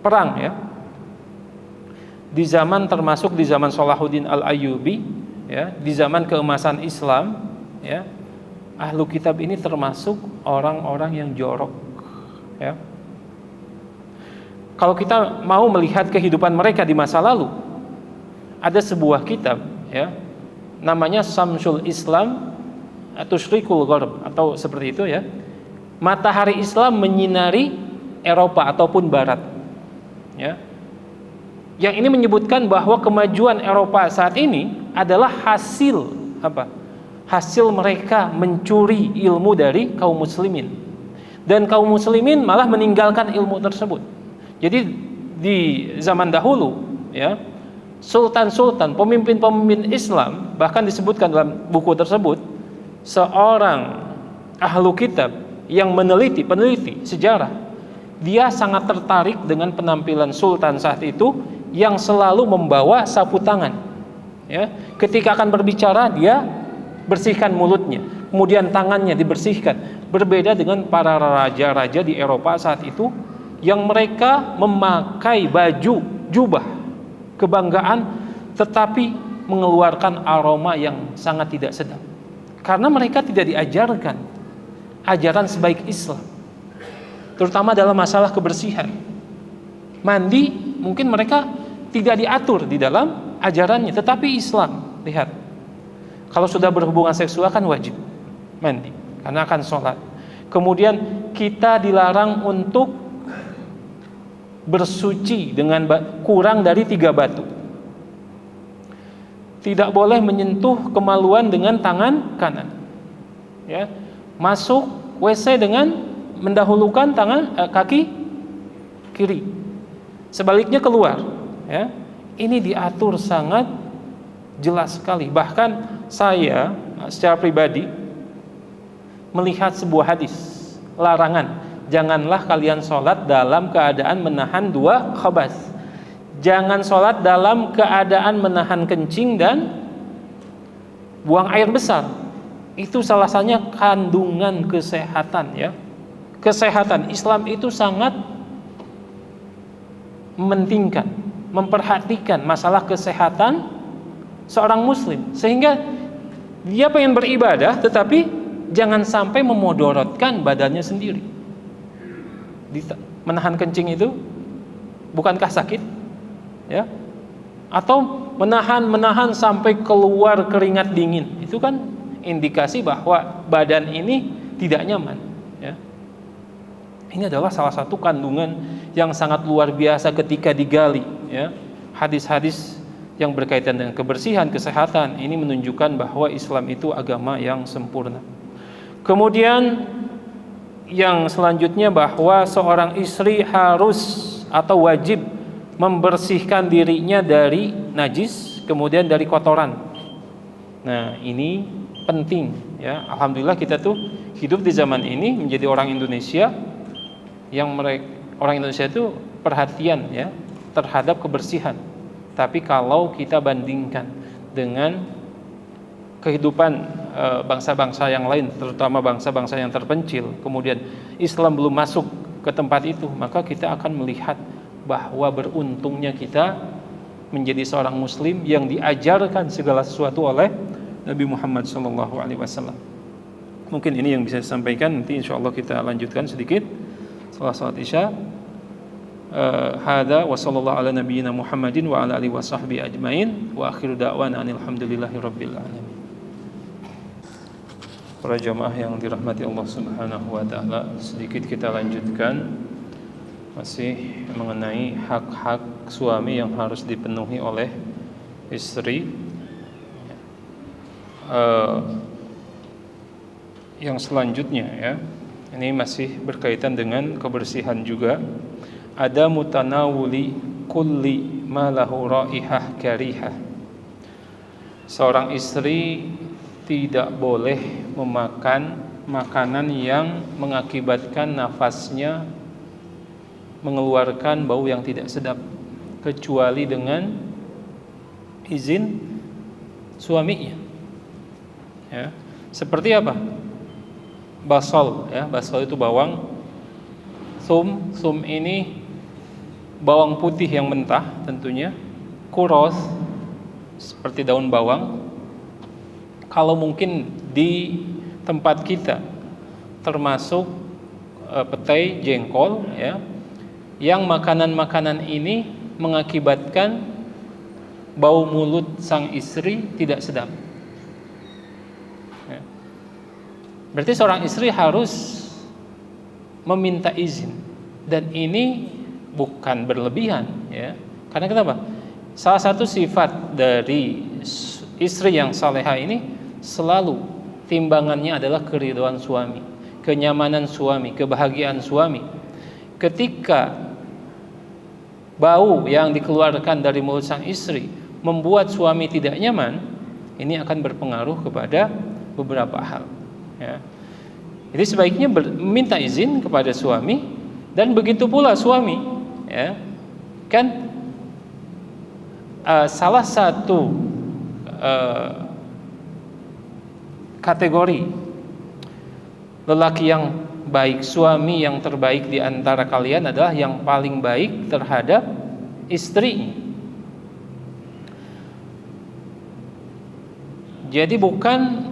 perang ya, di zaman termasuk di zaman Salahuddin Al-Ayyubi ya, di zaman keemasan Islam ya, ahlu kitab ini termasuk orang-orang yang jorok ya. Kalau kita mau melihat kehidupan mereka di masa lalu, ada sebuah kitab ya, namanya Samsul Islam atau Syriqul Gharb atau seperti itu ya. Matahari Islam menyinari Eropa ataupun Barat ya. Yang ini menyebutkan bahwa kemajuan Eropa saat ini adalah hasil apa? Hasil mereka mencuri ilmu dari kaum muslimin, dan kaum muslimin malah meninggalkan ilmu tersebut. Jadi di zaman dahulu ya, sultan-sultan, pemimpin-pemimpin Islam, bahkan disebutkan dalam buku tersebut, seorang ahlu kitab yang peneliti sejarah, dia sangat tertarik dengan penampilan sultan saat itu yang selalu membawa sapu tangan ya. Ketika akan berbicara dia bersihkan mulutnya, kemudian tangannya dibersihkan. Berbeda dengan para raja-raja di Eropa saat itu yang mereka memakai baju jubah kebanggaan tetapi mengeluarkan aroma yang sangat tidak sedap, karena mereka tidak diajarkan ajaran sebaik Islam, terutama dalam masalah kebersihan. Mandi mungkin mereka tidak diatur di dalam ajarannya, tetapi Islam, lihat, kalau sudah berhubungan seksual kan wajib mandi karena akan sholat. Kemudian kita dilarang untuk bersuci dengan kurang dari 3 batu. Tidak boleh menyentuh kemaluan dengan tangan kanan ya. Masuk WC dengan mendahulukan kaki kiri, sebaliknya keluar ya. Ini diatur sangat jelas sekali. Bahkan saya secara pribadi melihat sebuah hadis larangan, janganlah kalian sholat dalam keadaan menahan 2 khabas. Jangan sholat dalam keadaan menahan kencing dan buang air besar. Itu salah satunya kandungan kesehatan ya. Kesehatan Islam itu sangat mementingkan, memperhatikan masalah kesehatan seorang muslim, sehingga dia pengen beribadah tetapi jangan sampai memodorotkan badannya sendiri. Menahan kencing itu bukankah sakit ya? Atau menahan sampai keluar keringat dingin, itu kan indikasi bahwa badan ini tidak nyaman ya. Ini adalah salah satu kandungan yang sangat luar biasa ketika digali ya. Hadis-hadis yang berkaitan dengan kebersihan, kesehatan, ini menunjukkan bahwa Islam itu agama yang sempurna. Kemudian yang selanjutnya, bahwa seorang istri harus atau wajib membersihkan dirinya dari najis, kemudian dari kotoran. Nah, ini penting ya. Alhamdulillah kita tuh hidup di zaman ini menjadi orang Indonesia yang orang Indonesia itu perhatian ya terhadap kebersihan. Tapi kalau kita bandingkan dengan kehidupan bangsa-bangsa yang lain, terutama bangsa-bangsa yang terpencil, kemudian Islam belum masuk ke tempat itu, maka kita akan melihat bahwa beruntungnya kita menjadi seorang muslim yang diajarkan segala sesuatu oleh Nabi Muhammad SAW. Mungkin ini yang bisa disampaikan, nanti insya Allah kita lanjutkan sedikit setelah salat Isya. Hada wa sallallahu ala nabiyyina Muhammadin wa ala alihi wa sahbihi ajmain wa akhiru da'wana alhamdulillahi rabbil alamin. Para jamaah yang dirahmati Allah Subhanahu wa taala, sedikit kita lanjutkan masih mengenai hak-hak suami yang harus dipenuhi oleh istri. Yang selanjutnya ya, ini masih berkaitan dengan kebersihan juga. Ada mutanawuli kulli ma lahu raihah karihah. Seorang istri tidak boleh memakan makanan yang mengakibatkan nafasnya mengeluarkan bau yang tidak sedap, kecuali dengan izin suaminya. Ya, seperti apa? Basal ya, basal itu bawang. Sum ini bawang putih yang mentah tentunya. Kuros seperti daun bawang. Kalau mungkin di tempat kita termasuk petai, jengkol ya, yang makanan-makanan ini mengakibatkan bau mulut sang istri tidak sedap ya. Berarti seorang istri harus meminta izin, dan ini bukan berlebihan ya. Karena kenapa? Salah satu sifat dari istri yang salehah ini selalu timbangannya adalah keridhaan suami, kenyamanan suami, kebahagiaan suami. Ketika bau yang dikeluarkan dari mulut sang istri membuat suami tidak nyaman, ini akan berpengaruh kepada beberapa hal ya. Jadi sebaiknya meminta izin kepada suami, dan begitu pula suami ya. Kan salah satu kategori lelaki yang baik, suami yang terbaik di antara kalian adalah yang paling baik terhadap istri. Jadi bukan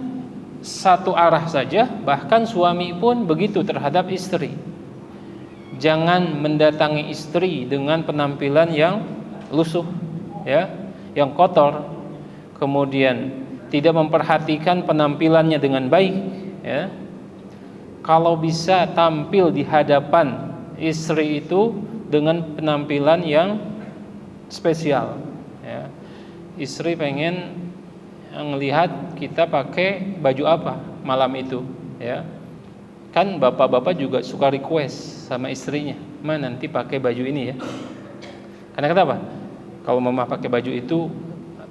satu arah saja, bahkan suami pun begitu terhadap istri. Jangan mendatangi istri dengan penampilan yang lusuh ya, yang kotor, kemudian tidak memperhatikan penampilannya dengan baik ya. Kalau bisa tampil di hadapan istri itu dengan penampilan yang spesial ya. Istri pengen ngelihat kita pakai baju apa malam itu ya. Kan bapak-bapak juga suka request sama istrinya, "Ma, nanti pakai baju ini ya." Karena kenapa? Kalau mama pakai baju itu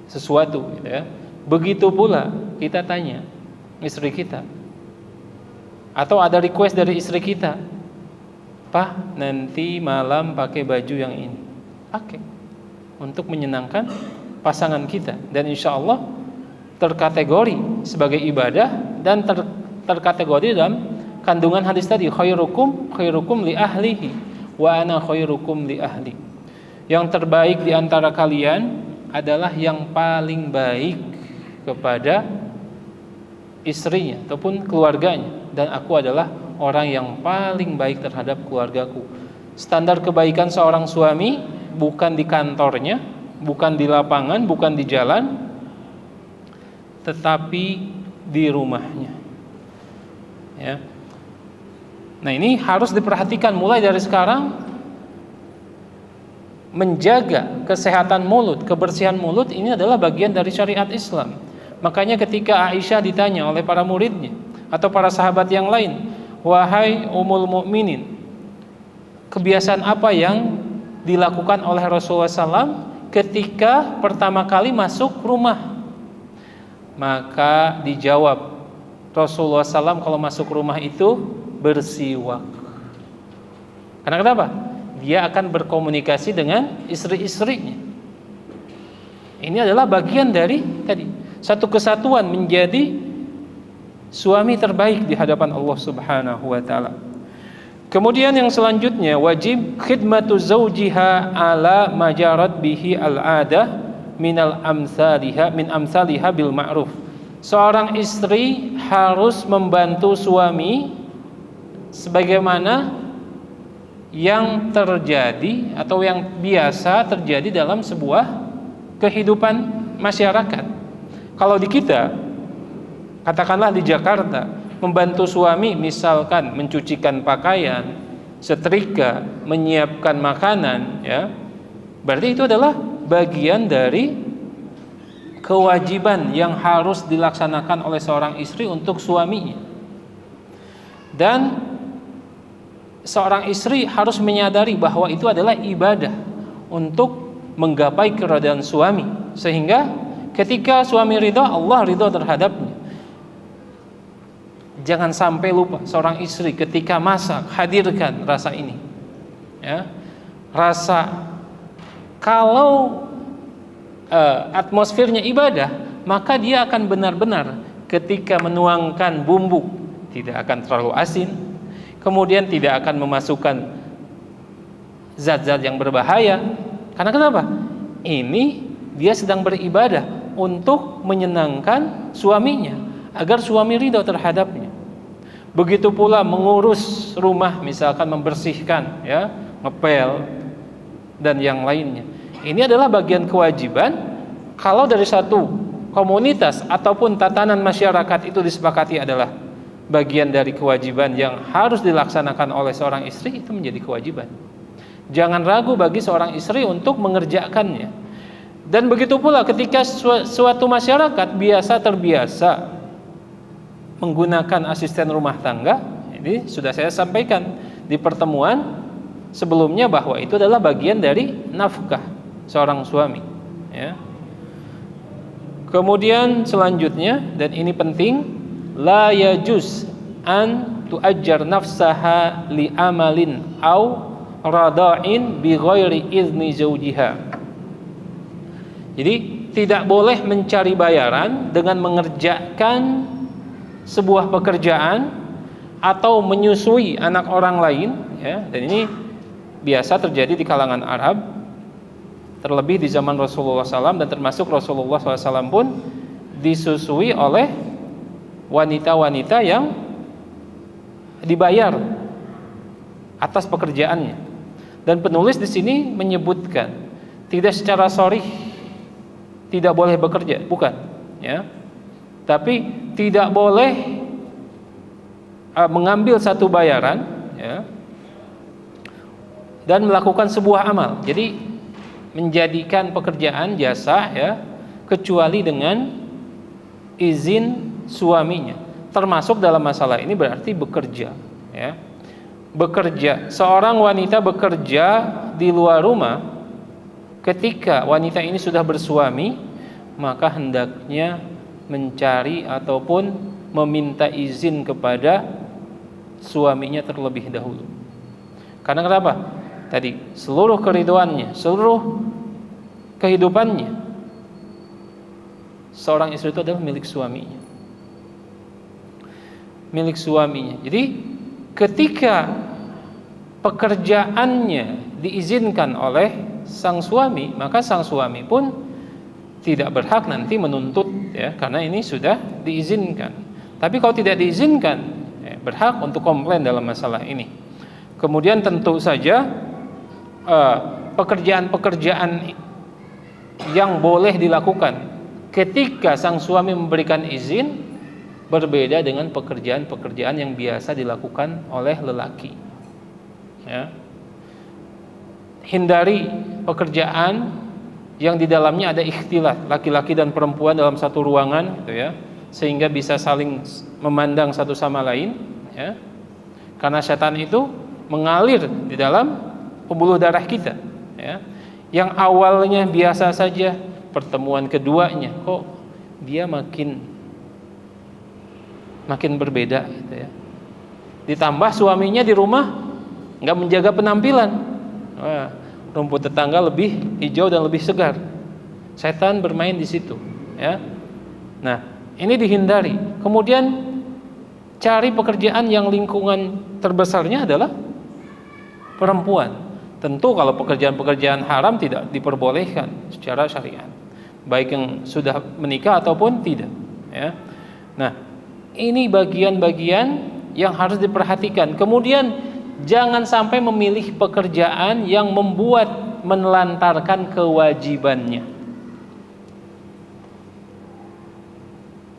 sesuatu gitu ya. Begitu pula kita tanya istri kita, atau ada request dari istri kita, "Pak, nanti malam pakai baju yang ini." Pakai untuk menyenangkan pasangan kita, dan insya Allah terkategori sebagai ibadah, dan terkategori dalam kandungan hadis tadi, khairukum li ahlihi wa ana khairukum li ahli. Yang terbaik di antara kalian adalah yang paling baik kepada istrinya ataupun keluarganya, dan aku adalah orang yang paling baik terhadap keluargaku. Standar kebaikan seorang suami bukan di kantornya, bukan di lapangan, bukan di jalan, tetapi di rumahnya ya. Nah, ini harus diperhatikan mulai dari sekarang. Menjaga kesehatan mulut, kebersihan mulut, ini adalah bagian dari syariat Islam. Makanya ketika Aisyah ditanya oleh para muridnya atau para sahabat yang lain, "Wahai Ummul Mukminin, kebiasaan apa yang dilakukan oleh Rasulullah SAW ketika pertama kali masuk rumah?" Maka dijawab Rasulullah SAW kalau masuk rumah itu bersiwak. Karena kenapa? Dia akan berkomunikasi dengan istri-istrinya. Ini adalah bagian dari tadi satu kesatuan menjadi suami terbaik di hadapan Allah Subhanahu wa taala. Kemudian yang selanjutnya, wajib khidmatu zaujiha ala majarat bihi al-adah min amsalihha bil ma'ruf. Seorang istri harus membantu suami sebagaimana yang terjadi atau yang biasa terjadi dalam sebuah kehidupan masyarakat. Kalau di kita, katakanlah di Jakarta, membantu suami misalkan mencucikan pakaian, setrika, menyiapkan makanan, ya, berarti itu adalah bagian dari kewajiban yang harus dilaksanakan oleh seorang istri untuk suaminya. Dan seorang istri harus menyadari bahwa itu adalah ibadah untuk menggapai keridhaan suami, sehingga ketika suami ridha, Allah ridha terhadapnya. Jangan sampai lupa seorang istri ketika masak, hadirkan rasa ini, ya, rasa kalau atmosfernya ibadah, maka dia akan benar-benar ketika menuangkan bumbu tidak akan terlalu asin, kemudian tidak akan memasukkan zat-zat yang berbahaya. Karena kenapa? Ini dia sedang beribadah untuk menyenangkan suaminya agar suami ridho terhadapnya. Begitu pula mengurus rumah, misalkan membersihkan, ya, ngepel dan yang lainnya. Ini adalah bagian kewajiban. Kalau dari satu komunitas ataupun tatanan masyarakat itu disepakati adalah bagian dari kewajiban yang harus dilaksanakan oleh seorang istri, itu menjadi kewajiban. Jangan ragu bagi seorang istri untuk mengerjakannya. Dan begitu pula ketika suatu masyarakat terbiasa menggunakan asisten rumah tangga. Ini sudah saya sampaikan di pertemuan sebelumnya bahwa itu adalah bagian dari nafkah seorang suami, ya. Kemudian selanjutnya, dan ini penting, la yajuz an tuajjar nafsaha li amalin au rada'in bi ghairi izni zaujiha. Jadi tidak boleh mencari bayaran dengan mengerjakan sebuah pekerjaan atau menyusui anak orang lain, ya. Dan ini biasa terjadi di kalangan Arab, terlebih di zaman Rasulullah SAW, dan termasuk Rasulullah SAW pun disusui oleh wanita-wanita yang dibayar atas pekerjaannya. Dan penulis di sini menyebutkan tidak secara sharih tidak boleh bekerja, bukan, ya, tapi tidak boleh mengambil satu bayaran, ya, dan melakukan sebuah amal. Jadi menjadikan pekerjaan jasa, ya, kecuali dengan izin suaminya. Termasuk dalam masalah ini berarti bekerja, ya. Bekerja, seorang wanita bekerja di luar rumah, ketika wanita ini sudah bersuami, maka hendaknya mencari ataupun meminta izin kepada suaminya terlebih dahulu. Karena kenapa? Tadi seluruh keridhoannya, seluruh kehidupannya seorang istri itu adalah milik suaminya. Milik suaminya. Jadi ketika pekerjaannya diizinkan oleh sang suami, maka sang suami pun tidak berhak nanti menuntut, ya, karena ini sudah diizinkan. Tapi kalau tidak diizinkan, ya, berhak untuk komplain dalam masalah ini. Kemudian tentu saja pekerjaan-pekerjaan yang boleh dilakukan ketika sang suami memberikan izin berbeda dengan pekerjaan-pekerjaan yang biasa dilakukan oleh lelaki, ya. Hindari pekerjaan yang di dalamnya ada ikhtilat laki-laki dan perempuan dalam satu ruangan, gitu, ya, sehingga bisa saling memandang satu sama lain, ya. Karena setan itu mengalir di dalam pembuluh darah kita, ya. Yang awalnya biasa saja, pertemuan keduanya kok dia makin berbeda, gitu, ya. Ditambah suaminya di rumah nggak menjaga penampilan. Wah, rumput tetangga lebih hijau dan lebih segar. Setan bermain di situ, ya. Nah, ini dihindari. Kemudian cari pekerjaan yang lingkungan terbesarnya adalah perempuan. Tentu kalau pekerjaan-pekerjaan haram tidak diperbolehkan secara syariat, baik yang sudah menikah ataupun tidak, ya. Nah, ini bagian-bagian yang harus diperhatikan. Kemudian jangan sampai memilih pekerjaan yang membuat menelantarkan kewajibannya.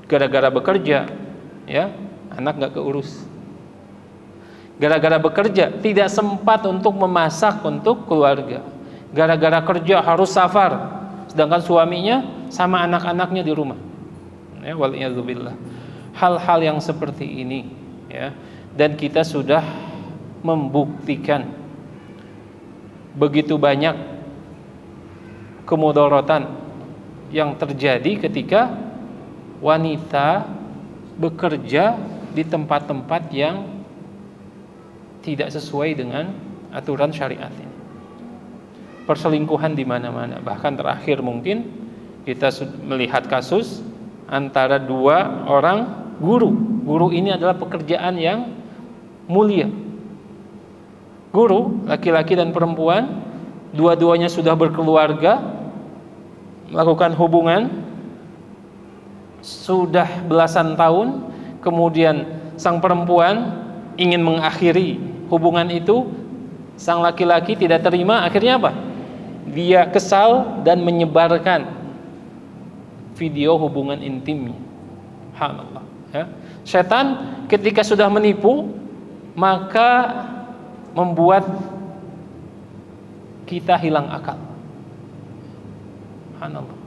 Gara-gara bekerja, ya, anak nggak keurus. Gara-gara bekerja tidak sempat untuk memasak untuk keluarga. Gara-gara kerja harus safar, sedangkan suaminya sama anak-anaknya di rumah. Ya, waliyadzubillah. Hal-hal yang seperti ini, ya, dan kita sudah membuktikan begitu banyak kemudaratan yang terjadi ketika wanita bekerja di tempat-tempat yang tidak sesuai dengan aturan syariat ini. Perselingkuhan di mana-mana. Bahkan terakhir mungkin kita melihat kasus antara dua orang guru. Guru ini adalah pekerjaan yang mulia. Guru, laki-laki dan perempuan, dua-duanya sudah berkeluarga, melakukan hubungan sudah belasan tahun, kemudian sang perempuan ingin mengakhiri hubungan itu, sang laki-laki tidak terima, akhirnya apa? Dia kesal dan menyebarkan video hubungan intimnya. Subhanallah, ya. Setan ketika sudah menipu, maka membuat kita hilang akal. Subhanallah.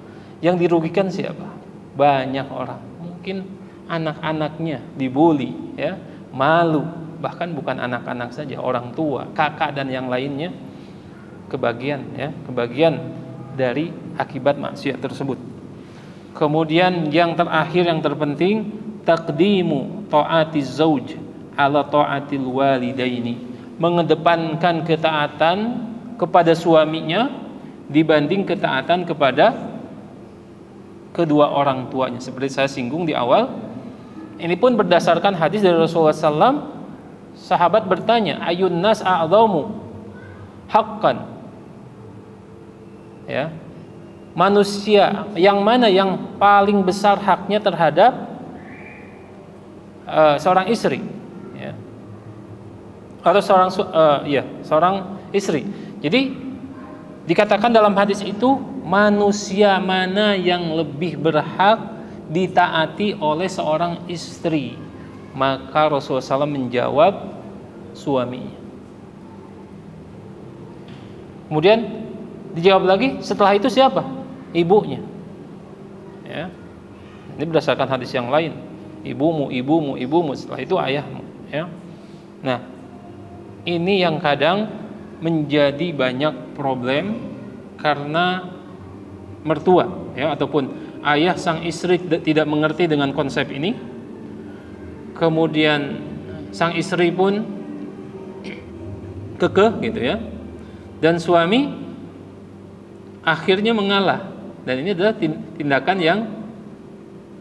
Yang dirugikan siapa? Banyak orang. Mungkin anak-anaknya dibully, ya, malu. Bahkan bukan anak-anak saja, orang tua, kakak dan yang lainnya kebagian, ya, kebagian dari akibat maksiat tersebut. Kemudian yang terakhir, yang terpenting, taqdimu ta'atiz zauj ala ta'atil walidaini, mengedepankan ketaatan kepada suaminya dibanding ketaatan kepada kedua orang tuanya. Seperti saya singgung di awal, ini pun berdasarkan hadis dari Rasulullah SAW. Sahabat bertanya, ayun nas a'dhamu haqqan, ya, manusia yang mana yang paling besar haknya terhadap seorang istri, ya, atau seorang istri. Jadi dikatakan dalam hadis itu, manusia mana yang lebih berhak ditaati oleh seorang istri? Maka Rasulullah SAW menjawab, suaminya. Kemudian dijawab lagi, setelah itu siapa? Ibunya, ya. Ini berdasarkan hadis yang lain, ibumu, ibumu, ibumu, setelah itu ayahmu, ya. Nah, ini yang kadang menjadi banyak problem karena mertua, ya, ataupun ayah sang istri tidak mengerti dengan konsep ini. Kemudian sang istri pun kekeh gitu, ya, dan suami akhirnya mengalah, dan ini adalah tindakan yang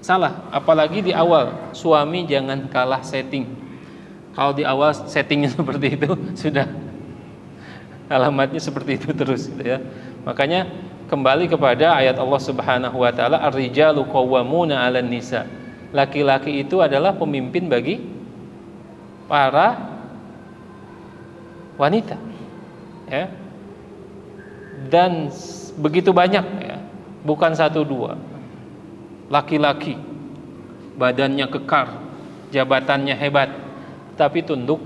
salah. Apalagi di awal, suami jangan kalah setting. Kalau di awal settingnya seperti itu, sudah alamatnya seperti itu terus, gitu, ya. Makanya kembali kepada ayat Allah Subhanahu wa taala, ar-rijalu qawwamuna 'alan nisa. Laki-laki itu adalah pemimpin bagi para wanita, ya. Dan begitu banyak, ya, bukan satu dua laki-laki badannya kekar, jabatannya hebat, tapi tunduk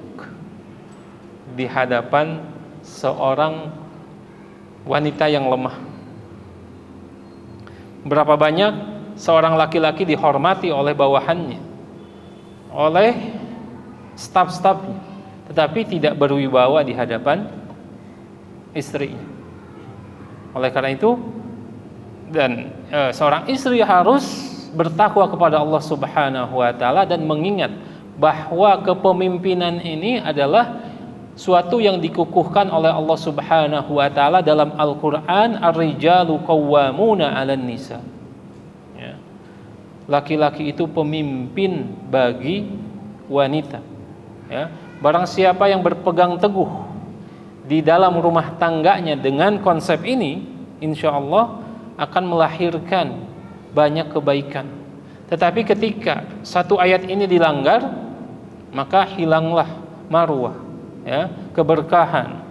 di hadapan seorang wanita yang lemah. Berapa banyak seorang laki-laki dihormati oleh bawahannya, oleh staf-stafnya, tetapi tidak berwibawa di hadapan istrinya. Oleh karena itu, dan seorang istri harus bertakwa kepada Allah Subhanahu wa taala dan mengingat bahwa kepemimpinan ini adalah suatu yang dikukuhkan oleh Allah Subhanahu wa taala dalam Al-Qur'an, ar-rijalu qawwamuna 'alan nisa. Ya. Laki-laki itu pemimpin bagi wanita. Ya. Barang siapa yang berpegang teguh di dalam rumah tangganya dengan konsep ini, insya Allah akan melahirkan banyak kebaikan. Tetapi ketika satu ayat ini dilanggar, maka hilanglah marwah, ya, keberkahan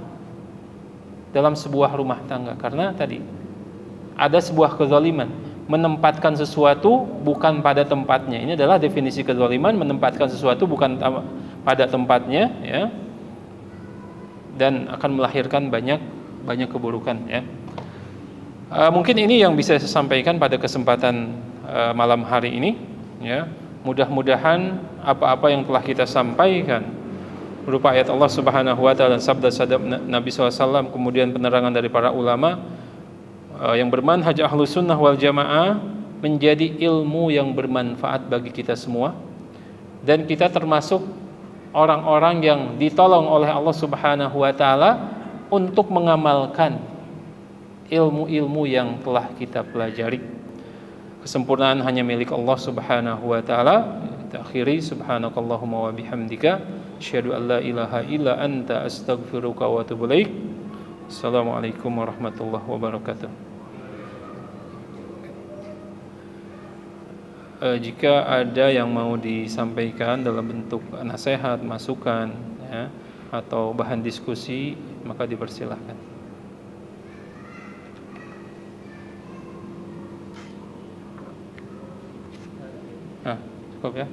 dalam sebuah rumah tangga. Karena tadi ada sebuah kezaliman, menempatkan sesuatu bukan pada tempatnya. Ini adalah definisi kezaliman, menempatkan sesuatu bukan pada tempatnya, ya, dan akan melahirkan banyak keburukan, ya. Mungkin ini yang bisa saya sampaikan pada kesempatan malam hari ini, ya. Mudah-mudahan apa-apa yang telah kita sampaikan berupa ayat Allah Subhanahu wa taala dan sabda-sabda Nabi SAW, kemudian penerangan dari para ulama yang bermanhaj Ahlus Sunnah wal Jamaah, menjadi ilmu yang bermanfaat bagi kita semua, dan kita termasuk orang-orang yang ditolong oleh Allah Subhanahu wa taala untuk mengamalkan ilmu-ilmu yang telah kita pelajari. Kesempurnaan hanya milik Allah Subhanahu wa taala. Kita akhiri, subhanakallahumma wa bihamdika asyhadu an la ilaha illa anta astaghfiruka wa atubu ilaik. Assalamualaikum warahmatullahi wabarakatuh. Jika ada yang mau disampaikan dalam bentuk nasihat, masukan, ya, atau bahan diskusi, maka dipersilahkan. Cukup ya.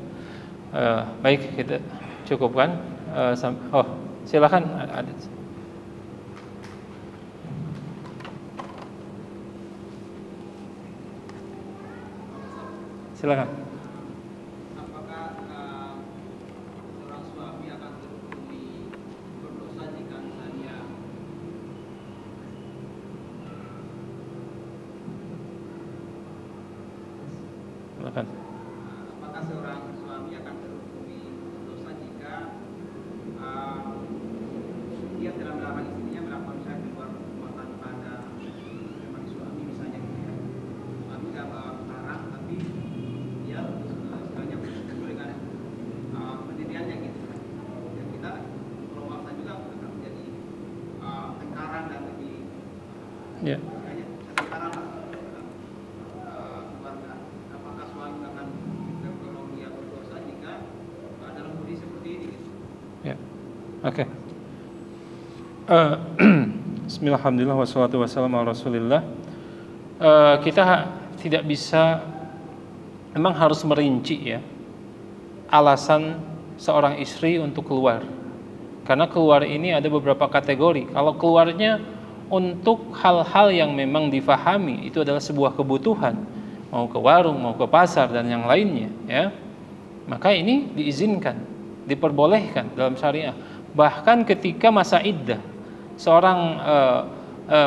Baik, kita cukupkan. Silakan. Silakan. Apakah seorang suami akan terhukumi berdosa jika misalnya Silakan. apakah seorang suami akan terhukumi berdosa jika dia telah melarang istrinya melakukan seks di luar rumah tanpa ada memang suami misalnya gitu ya. Suami nggak melarang tapi dia istilahnya memberikan pendiriannya gitu. Dan kita kalau maksa juga akan menjadi tengkaran dan lebih tengkaran lah keluarga. Apakah suami akan tergolong dia berdosa jika dalam kondisi seperti ini gitu? Ya. Oke. Bismillahirrahmanirrahim, wassalatu wassalamu ala Rasulillah. Kita tidak bisa, memang harus merinci, ya, alasan seorang istri untuk keluar. Karena keluar ini ada beberapa kategori. Kalau keluarnya untuk hal-hal yang memang difahami, itu adalah sebuah kebutuhan, mau ke warung, mau ke pasar dan yang lainnya, ya, maka ini diizinkan, diperbolehkan dalam syariah. Bahkan ketika masa iddah, seorang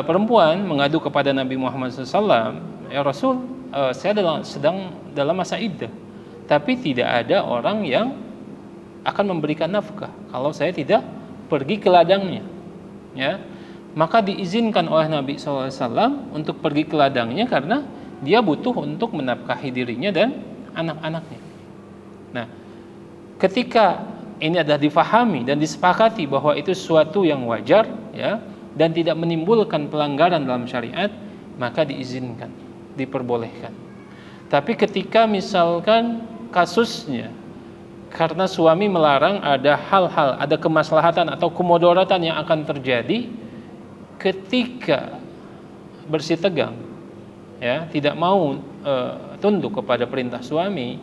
perempuan mengadu kepada Nabi Muhammad SAW, ya Rasul, saya sedang dalam masa iddah, tapi tidak ada orang yang akan memberikan nafkah kalau saya tidak pergi ke ladangnya, ya. Maka diizinkan oleh Nabi SAW untuk pergi ke ladangnya karena dia butuh untuk menafkahi dirinya dan anak-anaknya. Nah, ketika ini adalah difahami dan disepakati bahwa itu sesuatu yang wajar, ya, dan tidak menimbulkan pelanggaran dalam syariat, maka diizinkan, diperbolehkan. Tapi ketika misalkan kasusnya karena suami melarang, ada hal-hal, ada kemaslahatan atau kemudaratan yang akan terjadi ketika bersih tegang, ya, tidak mau tunduk kepada perintah suami,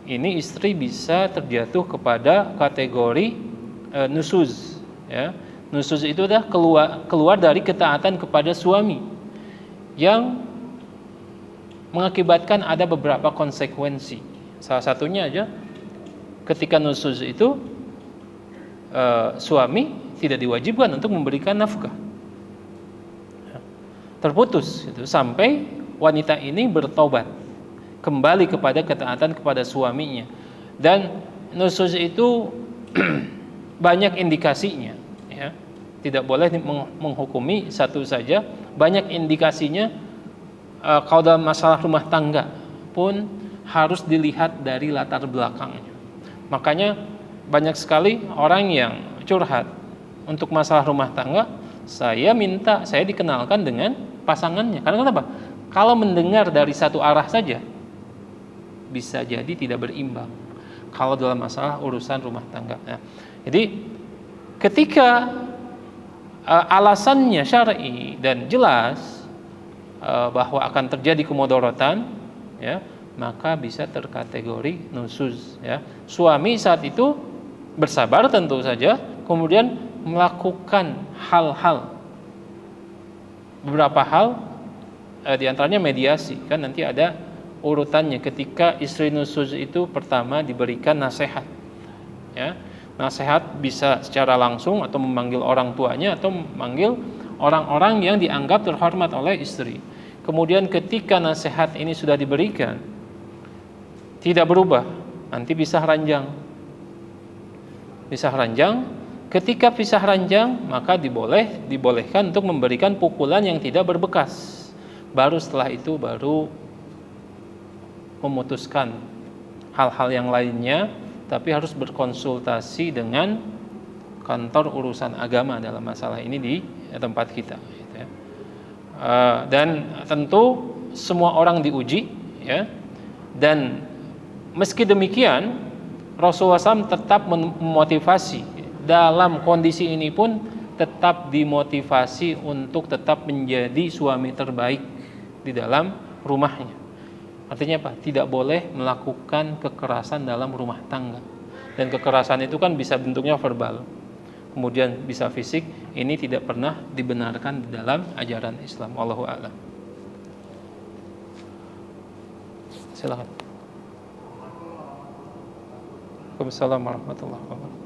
ini istri bisa terjatuh kepada kategori nusuz, ya. Nusuz itu adalah keluar dari ketaatan kepada suami yang mengakibatkan ada beberapa konsekuensi. Salah satunya aja, ketika nusuz itu suami tidak diwajibkan untuk memberikan nafkah, terputus itu sampai wanita ini bertobat kembali kepada ketaatan kepada suaminya. Dan nusuz itu banyak indikasinya, ya. Tidak boleh menghukumi satu saja. Banyak indikasinya. Kalau dalam masalah rumah tangga pun harus dilihat dari latar belakangnya. Makanya banyak sekali orang yang curhat untuk masalah rumah tangga. Saya dikenalkan dengan pasangannya. Karena kenapa? Kalau mendengar dari satu arah saja, bisa jadi tidak berimbang kalau dalam masalah urusan rumah tangga. Nah, jadi ketika alasannya syar'i dan jelas bahwa akan terjadi kemudharatan, ya, maka bisa terkategori nusuz, ya. Suami saat itu bersabar tentu saja, kemudian melakukan beberapa hal, di antaranya mediasi. Kan nanti ada urutannya. Ketika istri nusuz itu pertama diberikan nasihat, ya. Nasihat bisa secara langsung atau memanggil orang tuanya atau memanggil orang-orang yang dianggap terhormat oleh istri. Kemudian ketika nasihat ini sudah diberikan tidak berubah, nanti pisah ranjang. Ketika pisah ranjang, maka dibolehkan untuk memberikan pukulan yang tidak berbekas. Baru setelah itu baru memutuskan hal-hal yang lainnya, tapi harus berkonsultasi dengan kantor urusan agama dalam masalah ini di tempat kita, gitu ya. Dan tentu semua orang diuji, ya. Dan meski demikian Rasulullah SAW tetap memotivasi. Dalam kondisi ini pun tetap dimotivasi untuk tetap menjadi suami terbaik di dalam rumahnya. Artinya apa? Tidak boleh melakukan kekerasan dalam rumah tangga. Dan kekerasan itu kan bisa bentuknya verbal, kemudian bisa fisik. Ini tidak pernah dibenarkan di dalam ajaran Islam. Wallahu a'lam. Silakan. Waalaikumsalam warahmatullahi wabarakatuh.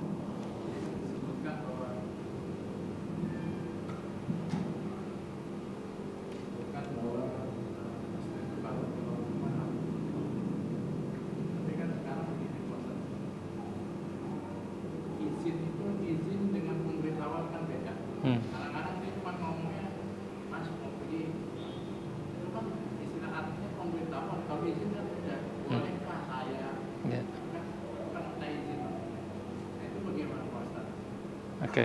Kadang-kadang dia cuma ngomongnya, Mas mau pergi, itu kan istilah artinya pemberitahuan. Kalau izin kan udah, bolehkah saya? Bukan minta izin. Nah, itu bagaimana Pak Ustaz? Oke.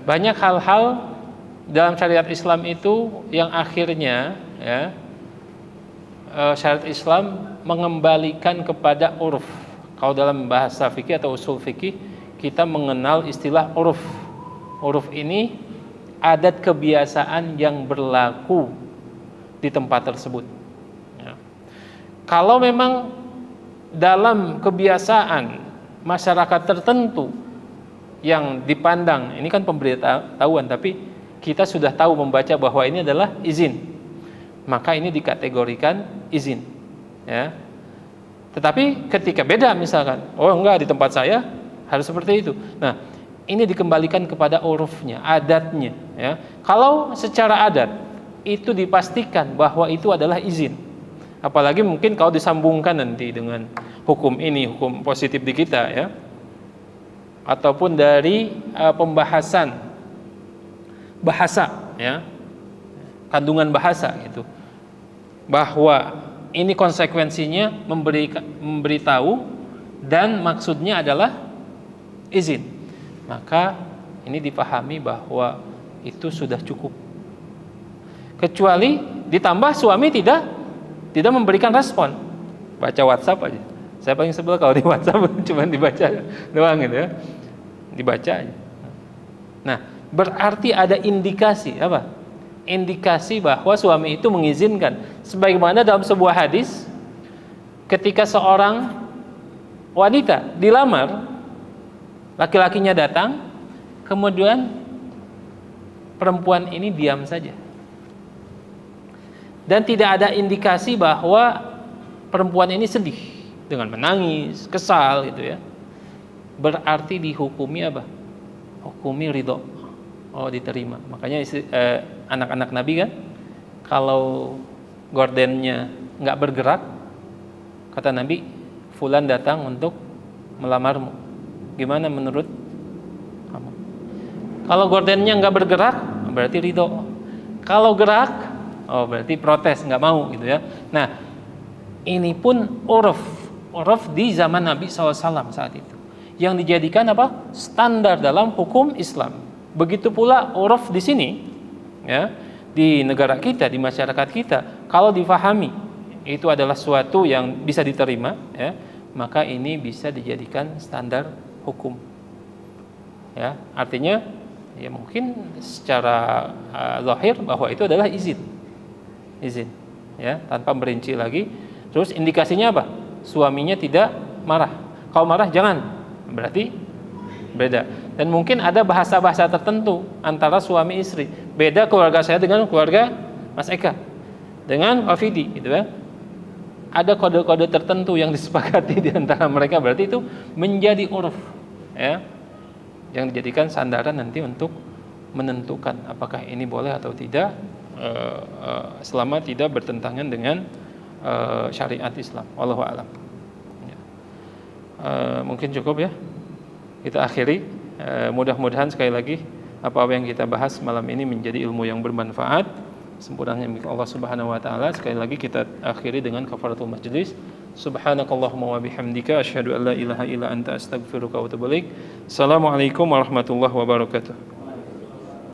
Banyak hal-hal dalam syariat Islam itu yang akhirnya, ya, syariat Islam mengembalikan kepada uruf. Kalau dalam bahasa fikih atau usul fikih, kita mengenal istilah uruf. Uruf ini adat kebiasaan yang berlaku di tempat tersebut, ya. Kalau memang dalam kebiasaan masyarakat tertentu yang dipandang, ini kan pemberitahuan, tapi kita sudah tahu membaca bahwa ini adalah izin, maka ini dikategorikan izin, ya. Tetapi ketika beda, misalkan, oh enggak, di tempat saya harus seperti itu. Nah, ini dikembalikan kepada urufnya, adatnya, ya. Kalau secara adat itu dipastikan bahwa itu adalah izin. Apalagi mungkin kalau disambungkan nanti dengan hukum ini, hukum positif di kita, ya. Ataupun dari pembahasan bahasa, ya. Kandungan bahasa gitu. Bahwa ini konsekuensinya memberitahu dan maksudnya adalah izin. Maka ini dipahami bahwa itu sudah cukup. Kecuali ditambah suami tidak memberikan respon, baca WhatsApp aja. Saya paling sebel kalau di WhatsApp cuma dibaca doang gitu, ya, dibaca aja. Nah, berarti ada indikasi apa? Indikasi bahwa suami itu mengizinkan. Sebagaimana dalam sebuah hadis, ketika seorang wanita dilamar, laki-lakinya datang, kemudian perempuan ini diam saja. Dan tidak ada indikasi bahwa perempuan ini sedih dengan menangis, kesal gitu, ya. Berarti dihukumi apa? Hukumi ridho. Oh, diterima. Makanya anak-anak Nabi kan, kalau gordennya nggak bergerak, kata Nabi, fulan datang untuk melamarmu. Gimana menurut kamu? Kalau gordennya nggak bergerak, berarti ridho. Kalau gerak, berarti protes, nggak mau gitu ya. Nah, ini pun uruf di zaman Nabi SAW saat itu, yang dijadikan apa? Standar dalam hukum Islam. Begitu pula uruf di sini, ya, di negara kita, di masyarakat kita, kalau difahami itu adalah suatu yang bisa diterima, ya, maka ini bisa dijadikan standar hukum. Ya, artinya ya mungkin secara zahir bahwa itu adalah izin, ya, tanpa merinci lagi. Terus indikasinya apa? Suaminya tidak marah. Kalau marah jangan, berarti beda. Dan mungkin ada bahasa-bahasa tertentu antara suami istri. Beda keluarga saya dengan keluarga Mas Eka, dengan Wafidi, gitu ya. Ada kode-kode tertentu yang disepakati di antara mereka, berarti itu menjadi uruf, ya, yang dijadikan sandaran nanti untuk menentukan apakah ini boleh atau tidak, selama tidak bertentangan dengan syariat Islam. Wallahu a'lam. Mungkin cukup ya, kita akhiri. Mudah-mudahan sekali lagi apa yang kita bahas malam ini menjadi ilmu yang bermanfaat, sempurnanya milik Allah Subhanahu wa taala. Sekali lagi kita akhiri dengan kafaratul majlis. Subhanakallahumma wa bihamdika asyhadu an la ilaha illa anta astaghfiruka wa atubu ilaik. Assalamualaikum warahmatullahi wabarakatuh.